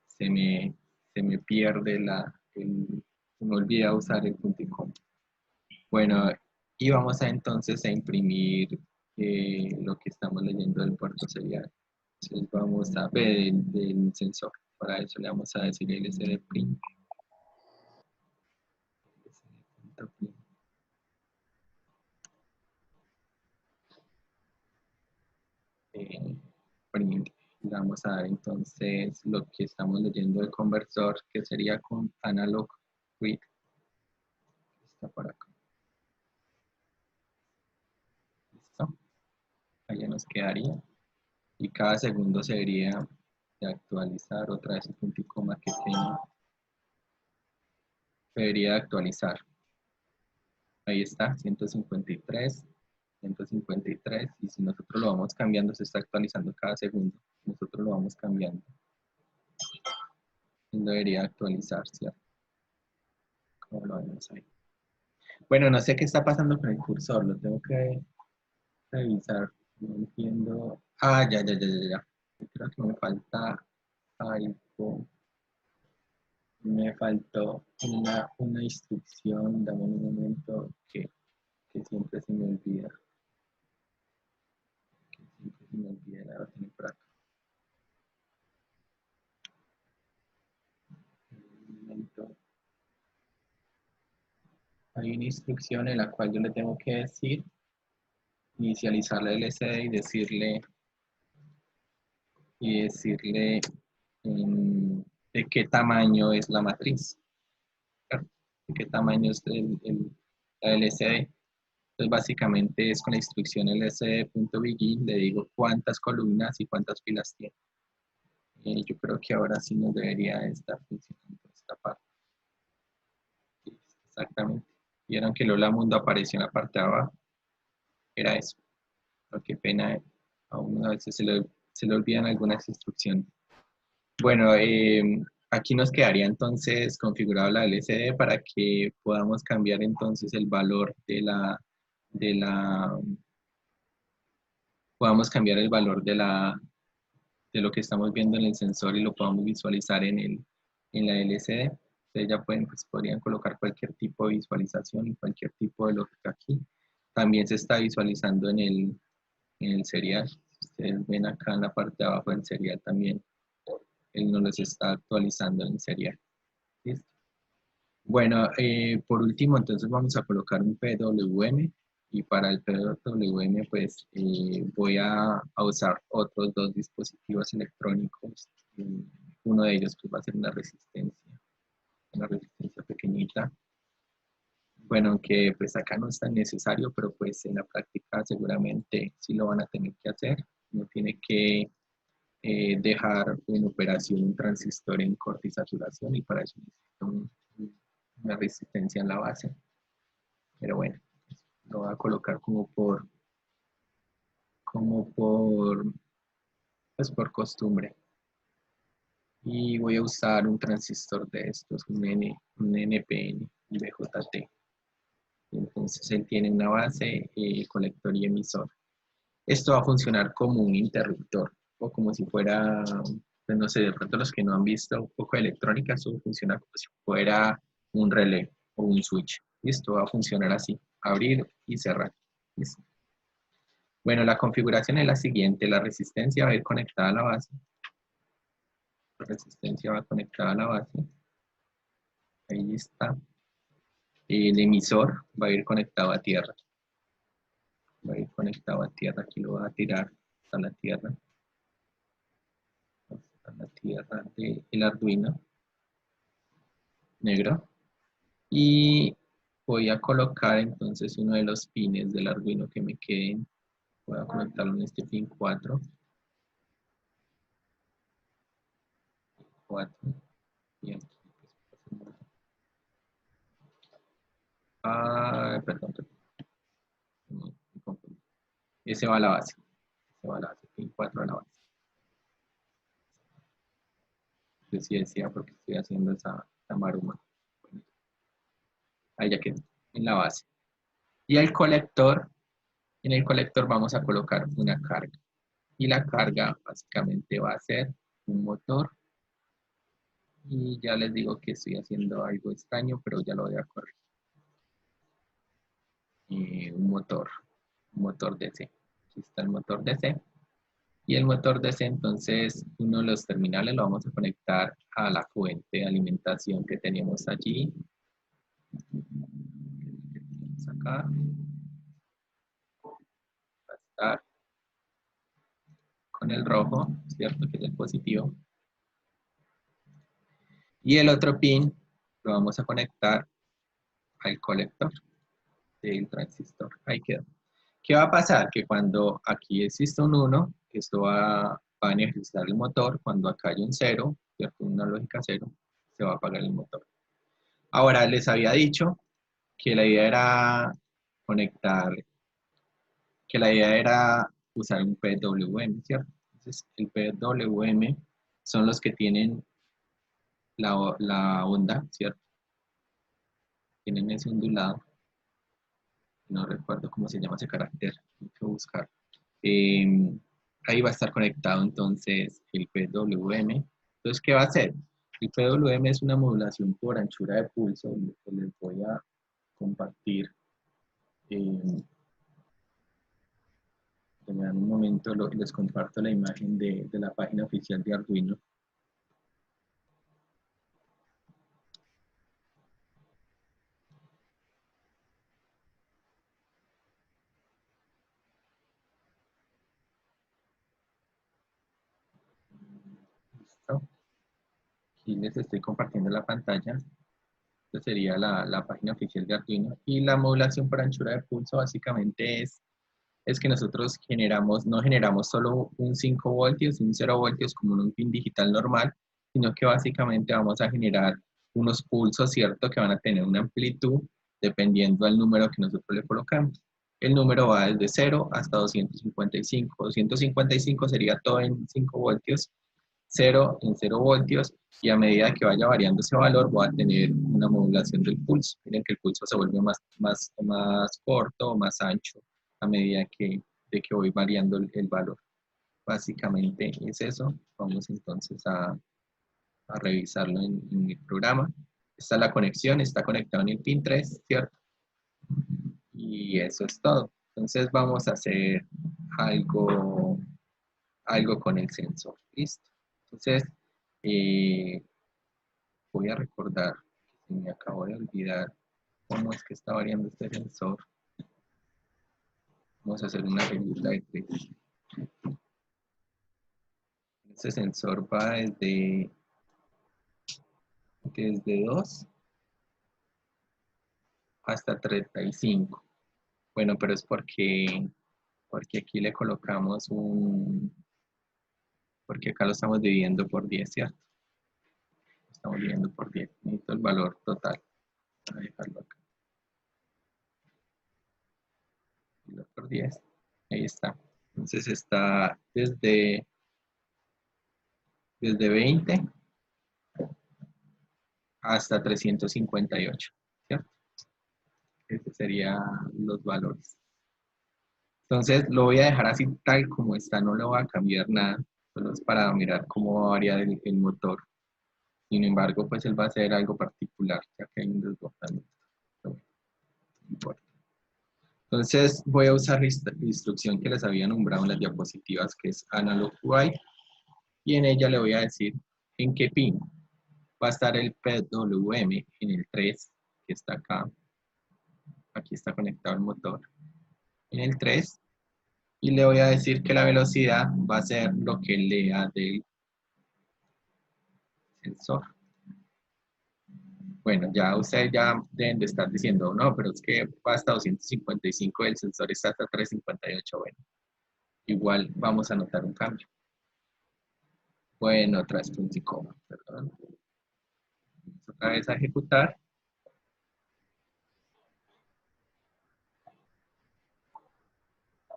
se me pierde se me olvida usar el punto y coma. Bueno, y vamos a entonces a imprimir lo que estamos leyendo del puerto serial. Entonces vamos a ver del sensor. Para eso le vamos a decir LCD print. Print. Le vamos a dar entonces lo que estamos leyendo del conversor, que sería con analog read. Está por acá. Listo. Allá nos quedaría. Y cada segundo se debería de actualizar otra vez el punto y coma que tengo. Debería de actualizar. Ahí está, 153, 153. Y si nosotros lo vamos cambiando, se está actualizando cada segundo. Nosotros lo vamos cambiando. Debería actualizar, ¿cierto? ¿Cómo lo vemos ahí? Bueno, no sé qué está pasando con el cursor. Lo tengo que revisar. No entiendo. Ah, ya. Creo que me falta algo. Me faltó una instrucción, dame un momento que siempre se me olvida. La voy a tener por acá. Un momento. Hay una instrucción en la cual yo le tengo que decir, inicializar la LCD y decirle de qué tamaño es la matriz. De qué tamaño es la LCD. Entonces básicamente es con la instrucción lsd.begin, le digo cuántas columnas y cuántas filas tiene. Yo creo que ahora sí nos debería estar funcionando esta parte. Sí, exactamente. Vieron que Lola Mundo apareció en la parte de abajo. Era eso. Pero qué pena, a uno a veces se le olvidan algunas instrucciones. Bueno, aquí nos quedaría entonces configurado la LCD para que podamos cambiar entonces el valor de la, podamos cambiar el valor de lo que estamos viendo en el sensor y lo podamos visualizar en la LCD. Ustedes ya pueden, pues, podrían colocar cualquier tipo de visualización y cualquier tipo de lógica aquí. También se está visualizando en el serial. Ustedes ven acá en la parte de abajo del serial también. Él nos los está actualizando en serial. ¿Listo? Bueno, por último, entonces vamos a colocar un PWM y para el PWM pues voy a usar otros dos dispositivos electrónicos. Uno de ellos pues va a ser una resistencia pequeñita. Bueno, aunque pues acá no es tan necesario, pero pues en la práctica seguramente sí lo van a tener que hacer. No tiene que dejar en operación un transistor en corte y saturación y para eso necesito una resistencia en la base. Pero bueno, lo voy a colocar pues por costumbre. Y voy a usar un transistor de estos, un NPN, un BJT. Entonces él tiene una base, colector y emisor. Esto va a funcionar como un interruptor o como si fuera, pues no sé, de pronto los que no han visto un poco de electrónica, eso funciona como si fuera un relé o un switch. Esto va a funcionar así, abrir y cerrar. ¿Listo? Bueno, la configuración es la siguiente, la resistencia va a ir conectada a la base. La resistencia va conectada a la base. Ahí está. El emisor va a ir conectado a tierra. Va a ir conectado a tierra, aquí lo voy a tirar hasta la tierra. Hasta la tierra del Arduino negro. Y voy a colocar entonces uno de los pines del Arduino que me queden. Voy a conectarlo en este pin 4. 4. Y aquí, pues, perdón. Me confundí. Ese va a la base. Ese va a la base. Pin 4 a la base. Yo sí decía porque estoy haciendo esa maruma. Bueno, ahí ya quedó. En la base. Y el colector, en el colector vamos a colocar una carga. Y la carga básicamente va a ser un motor. Y ya les digo que estoy haciendo algo extraño, pero ya lo voy a corregir. Un motor DC. Aquí está el motor DC. Y el motor DC, entonces, uno de los terminales lo vamos a conectar a la fuente de alimentación que tenemos allí. Acá. Va a estar con el rojo, ¿cierto? Que es el positivo. Y el otro pin lo vamos a conectar al colector del transistor. Ahí quedó. ¿Qué va a pasar? Que cuando aquí existe un 1, esto va a energizar el motor. Cuando acá hay un 0, ¿cierto? Una lógica 0, se va a apagar el motor. Ahora, les había dicho que la idea era conectar, que la idea era usar un PWM, ¿cierto? Entonces, el PWM son los que tienen la onda, ¿cierto? Tienen ese ondulado. No recuerdo cómo se llama ese carácter, hay que buscar. Ahí va a estar conectado entonces el PWM. Entonces, ¿qué va a hacer? El PWM es una modulación por anchura de pulso, que les voy a compartir. En un momento les comparto la imagen de la página oficial de Arduino. ¿Listo? Aquí les estoy compartiendo la pantalla. Esta sería la página oficial de Arduino. Y la modulación por anchura de pulso básicamente es es que nosotros no generamos solo un 5 voltios y un 0 voltios como en un pin digital normal, sino que básicamente vamos a generar unos pulsos, ¿cierto? Que van a tener una amplitud dependiendo del número que nosotros le colocamos. El número va desde 0 hasta 255. 255 sería todo en 5 voltios, 0 en 0 voltios, y a medida que vaya variando ese valor, voy a tener una modulación del pulso. Miren que el pulso se vuelve más corto, más ancho, a medida de que voy variando el valor. Básicamente es eso. Vamos entonces a revisarlo en el programa. Esta es la conexión, está conectado en el pin 3, ¿cierto? Y eso es todo. Entonces vamos a hacer algo con el sensor. ¿Listo? Entonces, voy a recordar que se me acabó de olvidar cómo es que está variando este sensor. Vamos a hacer una regla de 3. Este sensor va desde 2 hasta 35. Bueno, pero es porque aquí le colocamos porque acá lo estamos dividiendo por 10, ¿cierto? Estamos dividiendo por 10. Necesito el valor total. Voy a dejarlo acá. Por 10. Ahí está. Entonces está desde 20 hasta 358, ¿cierto? Esos serían los valores. Entonces lo voy a dejar así tal como está, no le voy a cambiar nada, solo es para mirar cómo va a variar el motor. Sin embargo, pues él va a hacer algo particular, ya que hay un desbordamiento. No importa. Entonces voy a usar la instrucción que les había nombrado en las diapositivas, que es analog write, y en ella le voy a decir en qué pin va a estar el PWM, en el 3, que está acá. Aquí está conectado el motor. En el 3, y le voy a decir que la velocidad va a ser lo que lea del sensor. Bueno, ya ustedes ya deben de estar diciendo, no, pero es que va hasta 255, el sensor está hasta 358. Bueno, igual vamos a notar un cambio. Bueno, otra vez punto y coma, perdón. Vamos otra vez a ejecutar.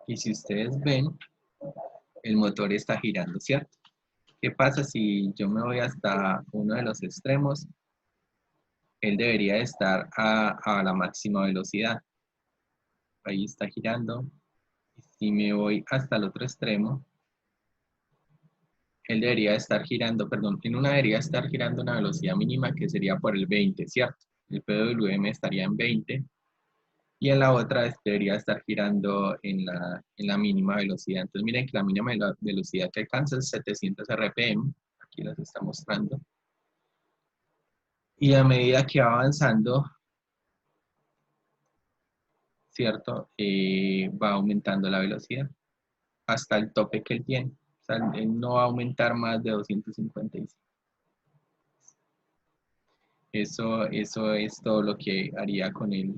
Y si ustedes ven, el motor está girando, ¿cierto? ¿Qué pasa si yo me voy hasta uno de los extremos? Él debería estar a la máxima velocidad. Ahí está girando. Y si me voy hasta el otro extremo, él debería estar girando, perdón, en una debería estar girando una velocidad mínima que sería por el 20, ¿cierto? El PWM estaría en 20. Y en la otra debería estar girando en la mínima velocidad. Entonces miren que la mínima velocidad que alcanza es 700 RPM. Aquí los está mostrando. Y a medida que va avanzando, ¿cierto? Va aumentando la velocidad hasta el tope que él tiene. O sea, él no va a aumentar más de 255. Eso es todo lo que haría con el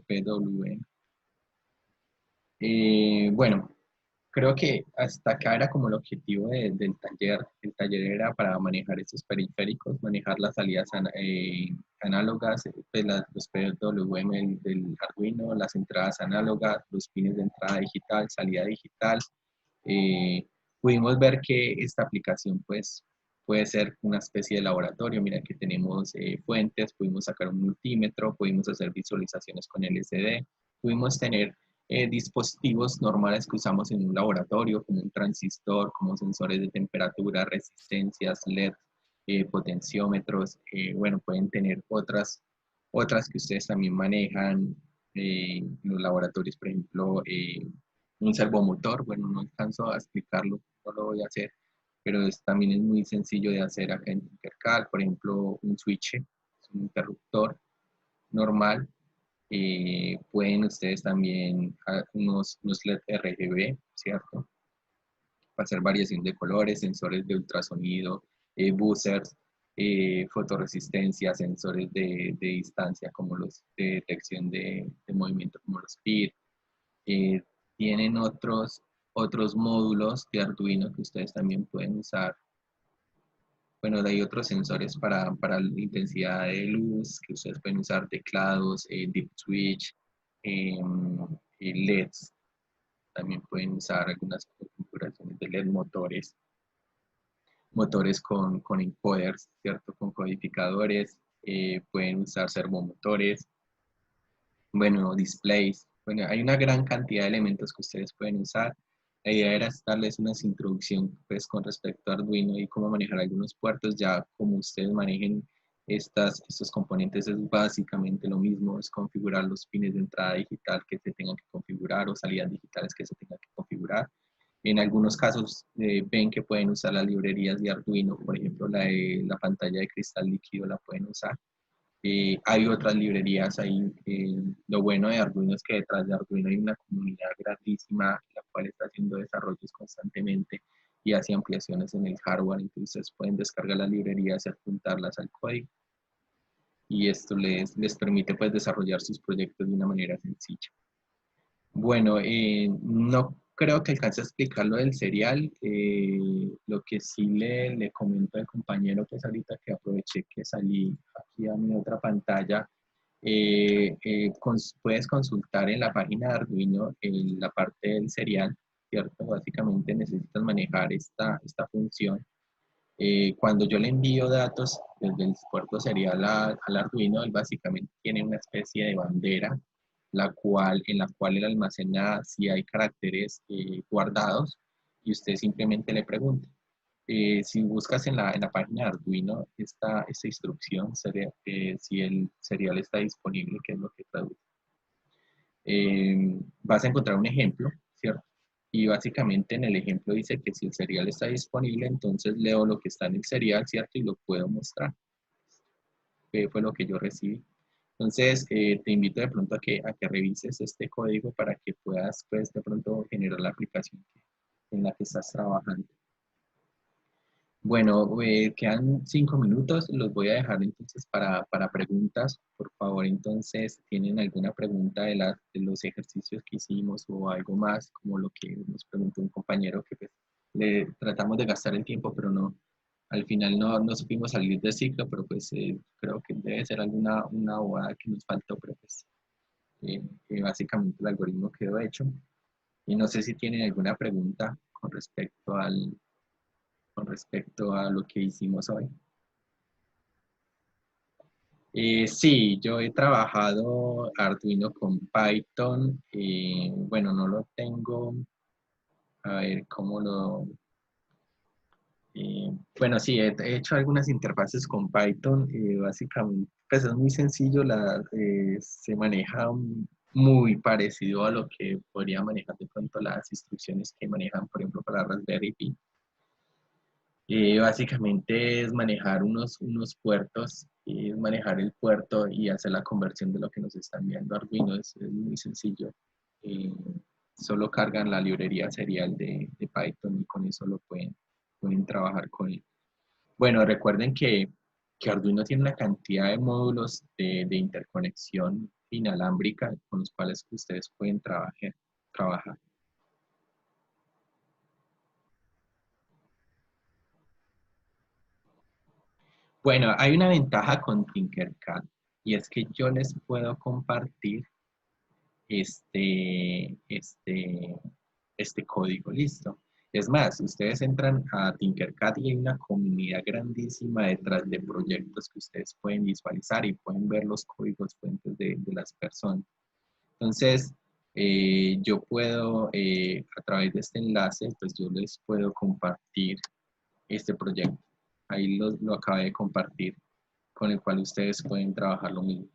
PWM. Bueno, creo que hasta acá era como el objetivo del taller. El taller era para manejar esos periféricos, manejar las salidas análogas, pues los PWM del Arduino, las entradas análogas, los pines de entrada digital, salida digital. Pudimos ver que esta aplicación pues puede ser una especie de laboratorio. Mira que tenemos fuentes, pudimos sacar un multímetro, pudimos hacer visualizaciones con LCD, pudimos tener dispositivos normales que usamos en un laboratorio, como un transistor, como sensores de temperatura, resistencias, LED, potenciómetros. Bueno, pueden tener otras que ustedes también manejan en los laboratorios, por ejemplo, un servomotor. Bueno, no alcanzo a explicarlo, no lo voy a hacer, pero también es muy sencillo de hacer acá en Tinkercad. Por ejemplo, un switch, un interruptor normal. Pueden ustedes también unos LED RGB, ¿cierto? Para hacer variación de colores, sensores de ultrasonido, buzzers, fotorresistencia, sensores de distancia como los de detección de movimiento como los PIR. tienen otros módulos de Arduino que ustedes también pueden usar. Bueno, hay otros sensores para la intensidad de luz, que ustedes pueden usar teclados, deep switch, LEDs. También pueden usar algunas configuraciones de LED, motores con encoders, ¿cierto? Con codificadores. Pueden usar servomotores. Bueno, displays. Bueno, hay una gran cantidad de elementos que ustedes pueden usar. La idea era darles una introducción pues, con respecto a Arduino y cómo manejar algunos puertos. Ya como ustedes manejen estos componentes es básicamente lo mismo, es configurar los pines de entrada digital que se tengan que configurar o salidas digitales que se tengan que configurar. En algunos casos ven que pueden usar las librerías de Arduino, por ejemplo la pantalla de cristal líquido la pueden usar. Hay otras librerías ahí. Lo bueno de Arduino es que detrás de Arduino hay una comunidad grandísima, la cual está haciendo desarrollos constantemente y hace ampliaciones en el hardware. Entonces pueden descargar las librerías y adjuntarlas al código. Y esto les permite pues, desarrollar sus proyectos de una manera sencilla. Bueno, no creo que alcance a explicar lo del serial. Lo que sí le comento al compañero, pues ahorita que aproveché que salí aquí a mi otra pantalla, puedes consultar en la página de Arduino en la parte del serial, ¿cierto? Básicamente necesitas manejar esta función. Cuando yo le envío datos desde el puerto serial al Arduino, él básicamente tiene una especie de bandera en la cual él almacena si hay caracteres guardados y usted simplemente le pregunta. Si buscas en la página de Arduino esta instrucción, si el serial está disponible, que es lo que traduce, vas a encontrar un ejemplo, ¿cierto? Y básicamente en el ejemplo dice que si el serial está disponible, entonces leo lo que está en el serial, ¿cierto? Y lo puedo mostrar. Fue lo que yo recibí. Entonces, te invito de pronto a que revises este código para que puedas, pues, de pronto generar la aplicación en la que estás trabajando. Bueno, quedan 5 minutos, los voy a dejar entonces para preguntas. Por favor, entonces, ¿tienen alguna pregunta de los ejercicios que hicimos o algo más, como lo que nos preguntó un compañero que pues, le tratamos de gastar el tiempo, pero no, al final no supimos salir del ciclo, pero pues creo que debe ser una bobada que nos faltó, pero pues básicamente el algoritmo quedó hecho. Y no sé si tienen alguna pregunta con respecto a lo que hicimos hoy. Sí, yo he trabajado Arduino con Python. Bueno, no lo tengo. A ver cómo lo... bueno, sí, he hecho algunas interfaces con Python. Básicamente, pues es muy sencillo. Se maneja muy parecido a lo que podría manejar de pronto las instrucciones que manejan, por ejemplo, para Raspberry Pi. Básicamente es manejar unos puertos, manejar el puerto y hacer la conversión de lo que nos está enviando Arduino. Es muy sencillo. Eh, Solo cargan la librería serial de Python y con eso lo pueden trabajar con él. Bueno, recuerden que Arduino tiene una cantidad de módulos de interconexión inalámbrica con los cuales ustedes pueden trabajar. Bueno, hay una ventaja con Tinkercad y es que yo les puedo compartir este código, listo. Es más, ustedes entran a Tinkercad y hay una comunidad grandísima detrás de proyectos que ustedes pueden visualizar y pueden ver los códigos fuentes de las personas. Entonces, yo puedo, a través de este enlace, pues yo les puedo compartir este proyecto. Ahí lo acabé de compartir, con el cual ustedes pueden trabajar lo mismo.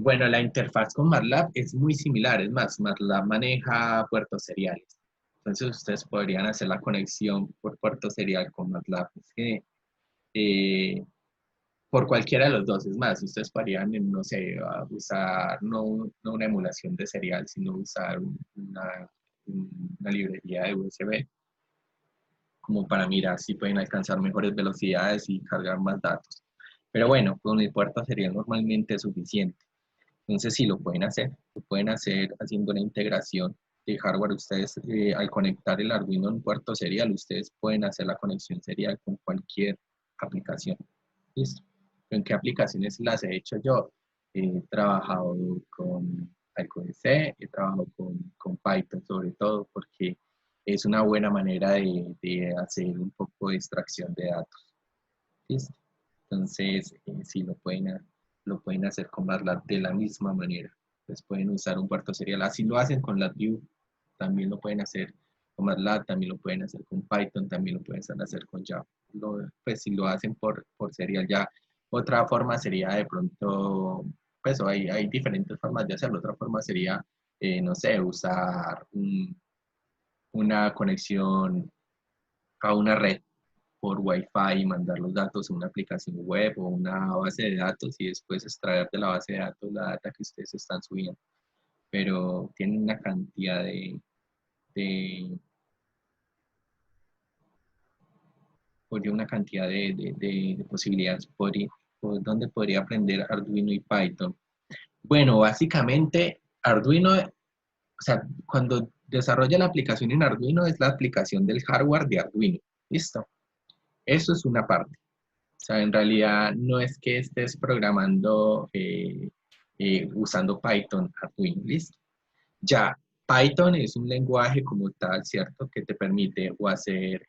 Bueno, la interfaz con MATLAB es muy similar. Es más, MATLAB maneja puertos seriales. Entonces, ustedes podrían hacer la conexión por puerto serial con MATLAB. Es que, por cualquiera de los dos. Es más, ustedes podrían, no sé, usar no una emulación de serial, sino usar una librería de USB como para mirar si pueden alcanzar mejores velocidades y cargar más datos. Pero bueno, con el puerto serial normalmente es suficiente. Entonces sí lo pueden hacer haciendo una integración de hardware. Ustedes al conectar el Arduino en un puerto serial, ustedes pueden hacer la conexión serial con cualquier aplicación. ¿Listo? ¿En qué aplicaciones las he hecho yo? He trabajado con algo de C, he trabajado con Python sobre todo porque es una buena manera de hacer un poco de extracción de datos. ¿Listo? Entonces, sí lo pueden hacer con MATLAB de la misma manera. Pues pueden usar un puerto serial. Así lo hacen con LabVIEW. También lo pueden hacer con MATLAB, también lo pueden hacer con Python, también lo pueden hacer con Java. Pues si lo hacen por serial ya. Otra forma sería de pronto, pues hay diferentes formas de hacerlo. Otra forma sería, no sé, usar una conexión a una red por Wi-Fi y mandar los datos a una aplicación web o una base de datos y después extraer de la base de datos la data que ustedes están subiendo. Pero tienen una cantidad de oye, una cantidad de posibilidades por donde podría aprender Arduino y Python. Bueno, básicamente Arduino, o sea, cuando desarrolla la aplicación en Arduino es la aplicación del hardware de Arduino. ¿Listo? Eso es una parte. O sea, en realidad no es que estés programando usando Python Arduino, ¿listo? Ya, Python es un lenguaje como tal, ¿cierto? Que te permite o hacer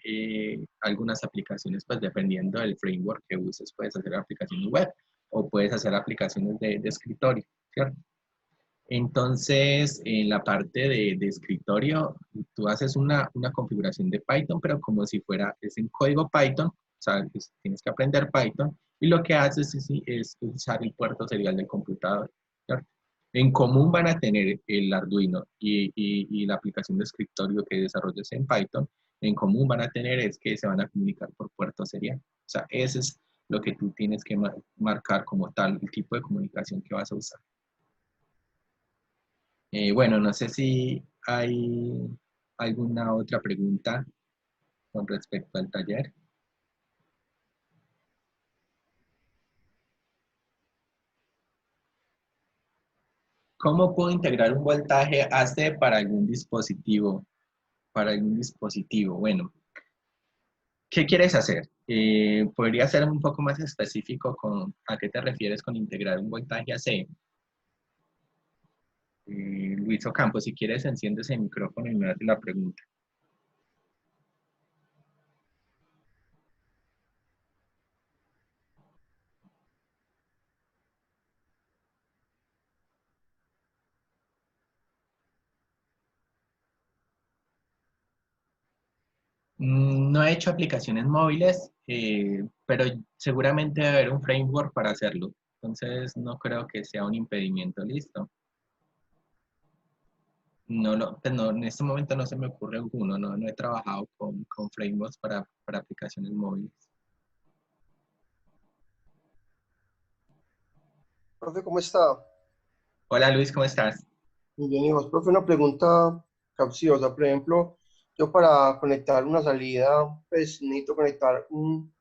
algunas aplicaciones, pues dependiendo del framework que uses, puedes hacer aplicaciones web o puedes hacer aplicaciones de escritorio, ¿cierto? Entonces, en la parte de escritorio, tú haces una configuración de Python, pero como si fuera, es en código Python, o sea, tienes que aprender Python, y lo que haces es usar el puerto serial del computador, ¿cierto? En común van a tener el Arduino y la aplicación de escritorio que desarrolles en Python, en común van a tener es que se van a comunicar por puerto serial. O sea, ese es lo que tú tienes que marcar como tal, el tipo de comunicación que vas a usar. Bueno, no sé si hay alguna otra pregunta con respecto al taller. ¿Cómo puedo integrar un voltaje AC para algún dispositivo? Para algún dispositivo. Bueno, ¿qué quieres hacer? ¿Podría ser un poco más específico con a qué te refieres con integrar un voltaje AC? Luis Ocampo, si quieres, enciendes el micrófono y me haces la pregunta. No he hecho aplicaciones móviles, pero seguramente debe haber un framework para hacerlo. Entonces, no creo que sea un impedimento. Listo. Pues no, en este momento no se me ocurre alguno. No he trabajado con frameworks para aplicaciones móviles. Profe, ¿cómo está? Hola Luis, ¿cómo estás? Muy bien, hijos. Profe, una pregunta capciosa. Por ejemplo, yo para conectar una salida, pues necesito conectar un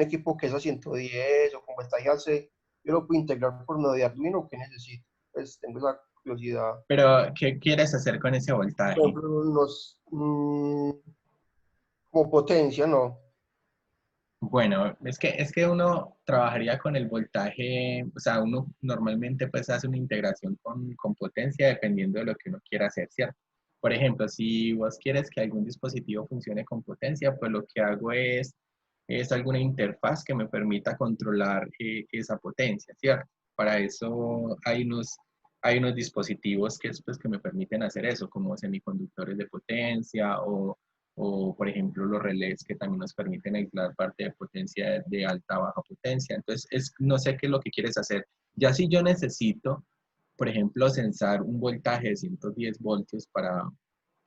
equipo que es a 110 o como está IAC. Yo lo puedo integrar por medio de Arduino, ¿qué necesito? Pues tengo esa curiosidad. Pero, ¿qué quieres hacer con ese Por voltaje? ejemplo, como potencia, ¿no? Bueno, es que uno trabajaría con el voltaje, o sea, uno normalmente pues hace una integración con potencia dependiendo de lo que uno quiera hacer, ¿cierto? Por ejemplo, si vos quieres que algún dispositivo funcione con potencia, pues lo que hago es alguna interfaz que me permita controlar esa potencia, ¿cierto? Para eso hay unos dispositivos que me permiten hacer eso, como semiconductores de potencia o por ejemplo los relés que también nos permiten aislar parte de potencia de alta a baja potencia. Entonces, no sé qué es lo que quieres hacer. Ya si yo necesito, por ejemplo, sensar un voltaje de 110 voltios para,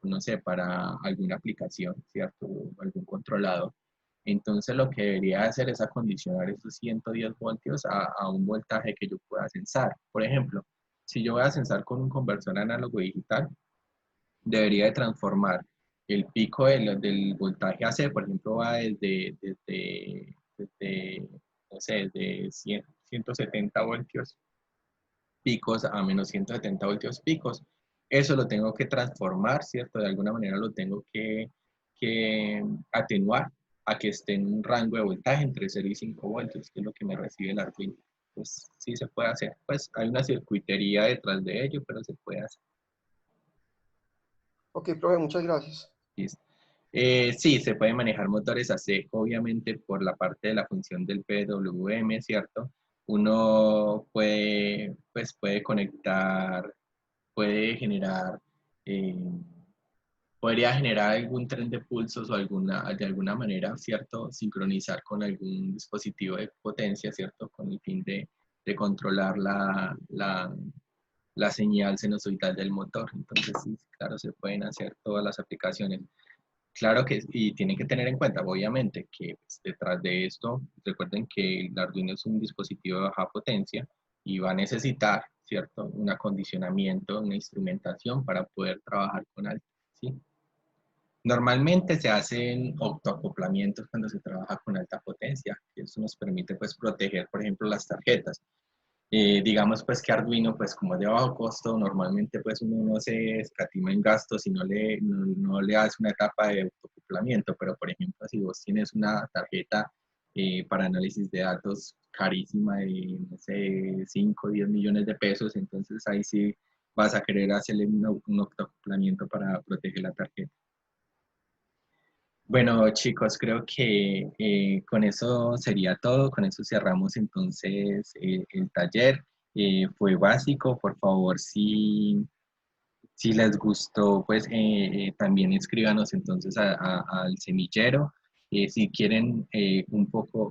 no sé, para alguna aplicación, ¿cierto? O algún controlador. Entonces, lo que debería hacer es acondicionar esos 110 voltios a un voltaje que yo pueda sensar. Por ejemplo, si yo voy a sensar con un conversor análogo digital, debería de transformar el pico del voltaje AC, por ejemplo, va desde no sé, desde 170 voltios picos a menos 170 voltios picos. Eso lo tengo que transformar, ¿cierto? De alguna manera lo tengo que atenuar a que esté en un rango de voltaje entre 0 y 5 voltios, que es lo que me recibe el Arduino. Pues sí se puede hacer. Pues hay una circuitería detrás de ello, pero se puede hacer. Ok, profe, muchas gracias. ¿Listo? Sí, se puede manejar motores AC, obviamente por la parte de la función del PWM, ¿cierto? Uno puede, pues puede conectar, puede generar, podría generar algún tren de pulsos o de alguna manera, ¿cierto? Sincronizar con algún dispositivo de potencia, ¿cierto? Con el fin de controlar la señal sinusoidal del motor. Entonces, sí, claro, se pueden hacer todas las aplicaciones. Claro que, y tienen que tener en cuenta, obviamente, que pues, detrás de esto, recuerden que el Arduino es un dispositivo de baja potencia y va a necesitar, ¿cierto? Un acondicionamiento, una instrumentación para poder trabajar con alto, ¿sí? Normalmente se hacen octoacoplamientos cuando se trabaja con alta potencia, y eso nos permite, pues, proteger, por ejemplo, las tarjetas. Digamos pues que Arduino pues como es de bajo costo, normalmente pues uno no se escatima en gastos y no le hace una etapa de autoacoplamiento, pero por ejemplo si vos tienes una tarjeta para análisis de datos carísima de no sé 5 o 10 millones de pesos, entonces ahí sí vas a querer hacerle un autoacoplamiento para proteger la tarjeta. Bueno, chicos, creo que con eso sería todo. Con eso cerramos entonces el taller. Fue básico. Por favor, si les gustó, pues también escríbanos entonces al semillero. Si quieren un poco,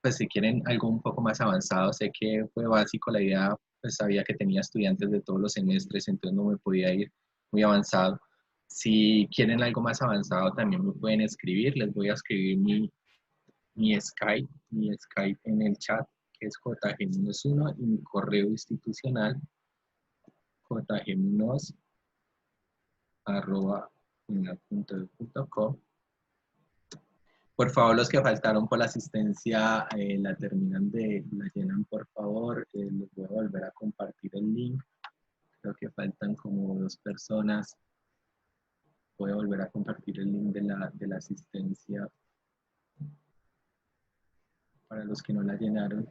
pues si quieren algo un poco más avanzado, sé que fue básico la idea, pues sabía que tenía estudiantes de todos los semestres, entonces no me podía ir muy avanzado. Si quieren algo más avanzado, también me pueden escribir. Les voy a escribir mi Skype en el chat, que es jg-1, y mi correo institucional, jg-1@gmail.com. Por favor, los que faltaron por la asistencia, la llenan, por favor. Les voy a volver a compartir el link. Creo que faltan como 2 personas. Voy a volver a compartir el link de la asistencia para los que no la llenaron.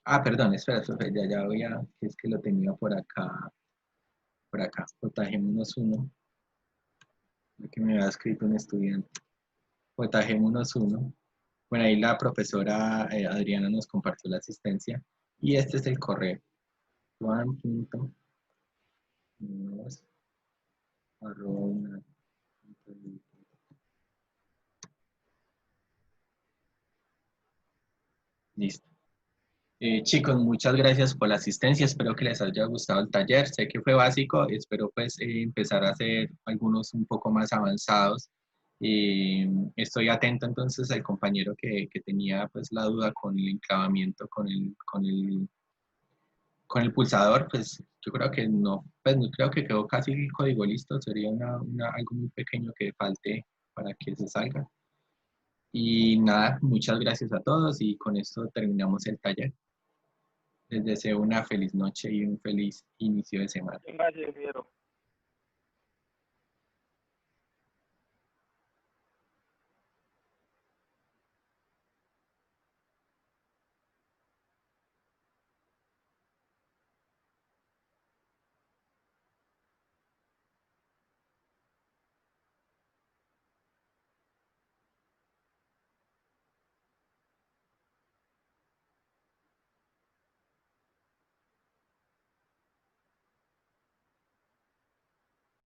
Ah, perdón, espera, ya voy a, que es que lo tenía por acá, JG-1, que me había escrito un estudiante, JG-1. Bueno, ahí la profesora Adriana nos compartió la asistencia, y este es el correo, juan.unos@una.edu. Listo. Chicos, muchas gracias por la asistencia, espero que les haya gustado el taller, sé que fue básico, espero pues empezar a hacer algunos un poco más avanzados. Estoy atento entonces al compañero que tenía pues la duda con el enclavamiento, con el pulsador, pues yo creo que no, pues no creo que quedó casi el código listo, sería algo muy pequeño que falte para que se salga. Y nada, muchas gracias a todos y con esto terminamos el taller. Les deseo una feliz noche y un feliz inicio de semana. Gracias, Piero.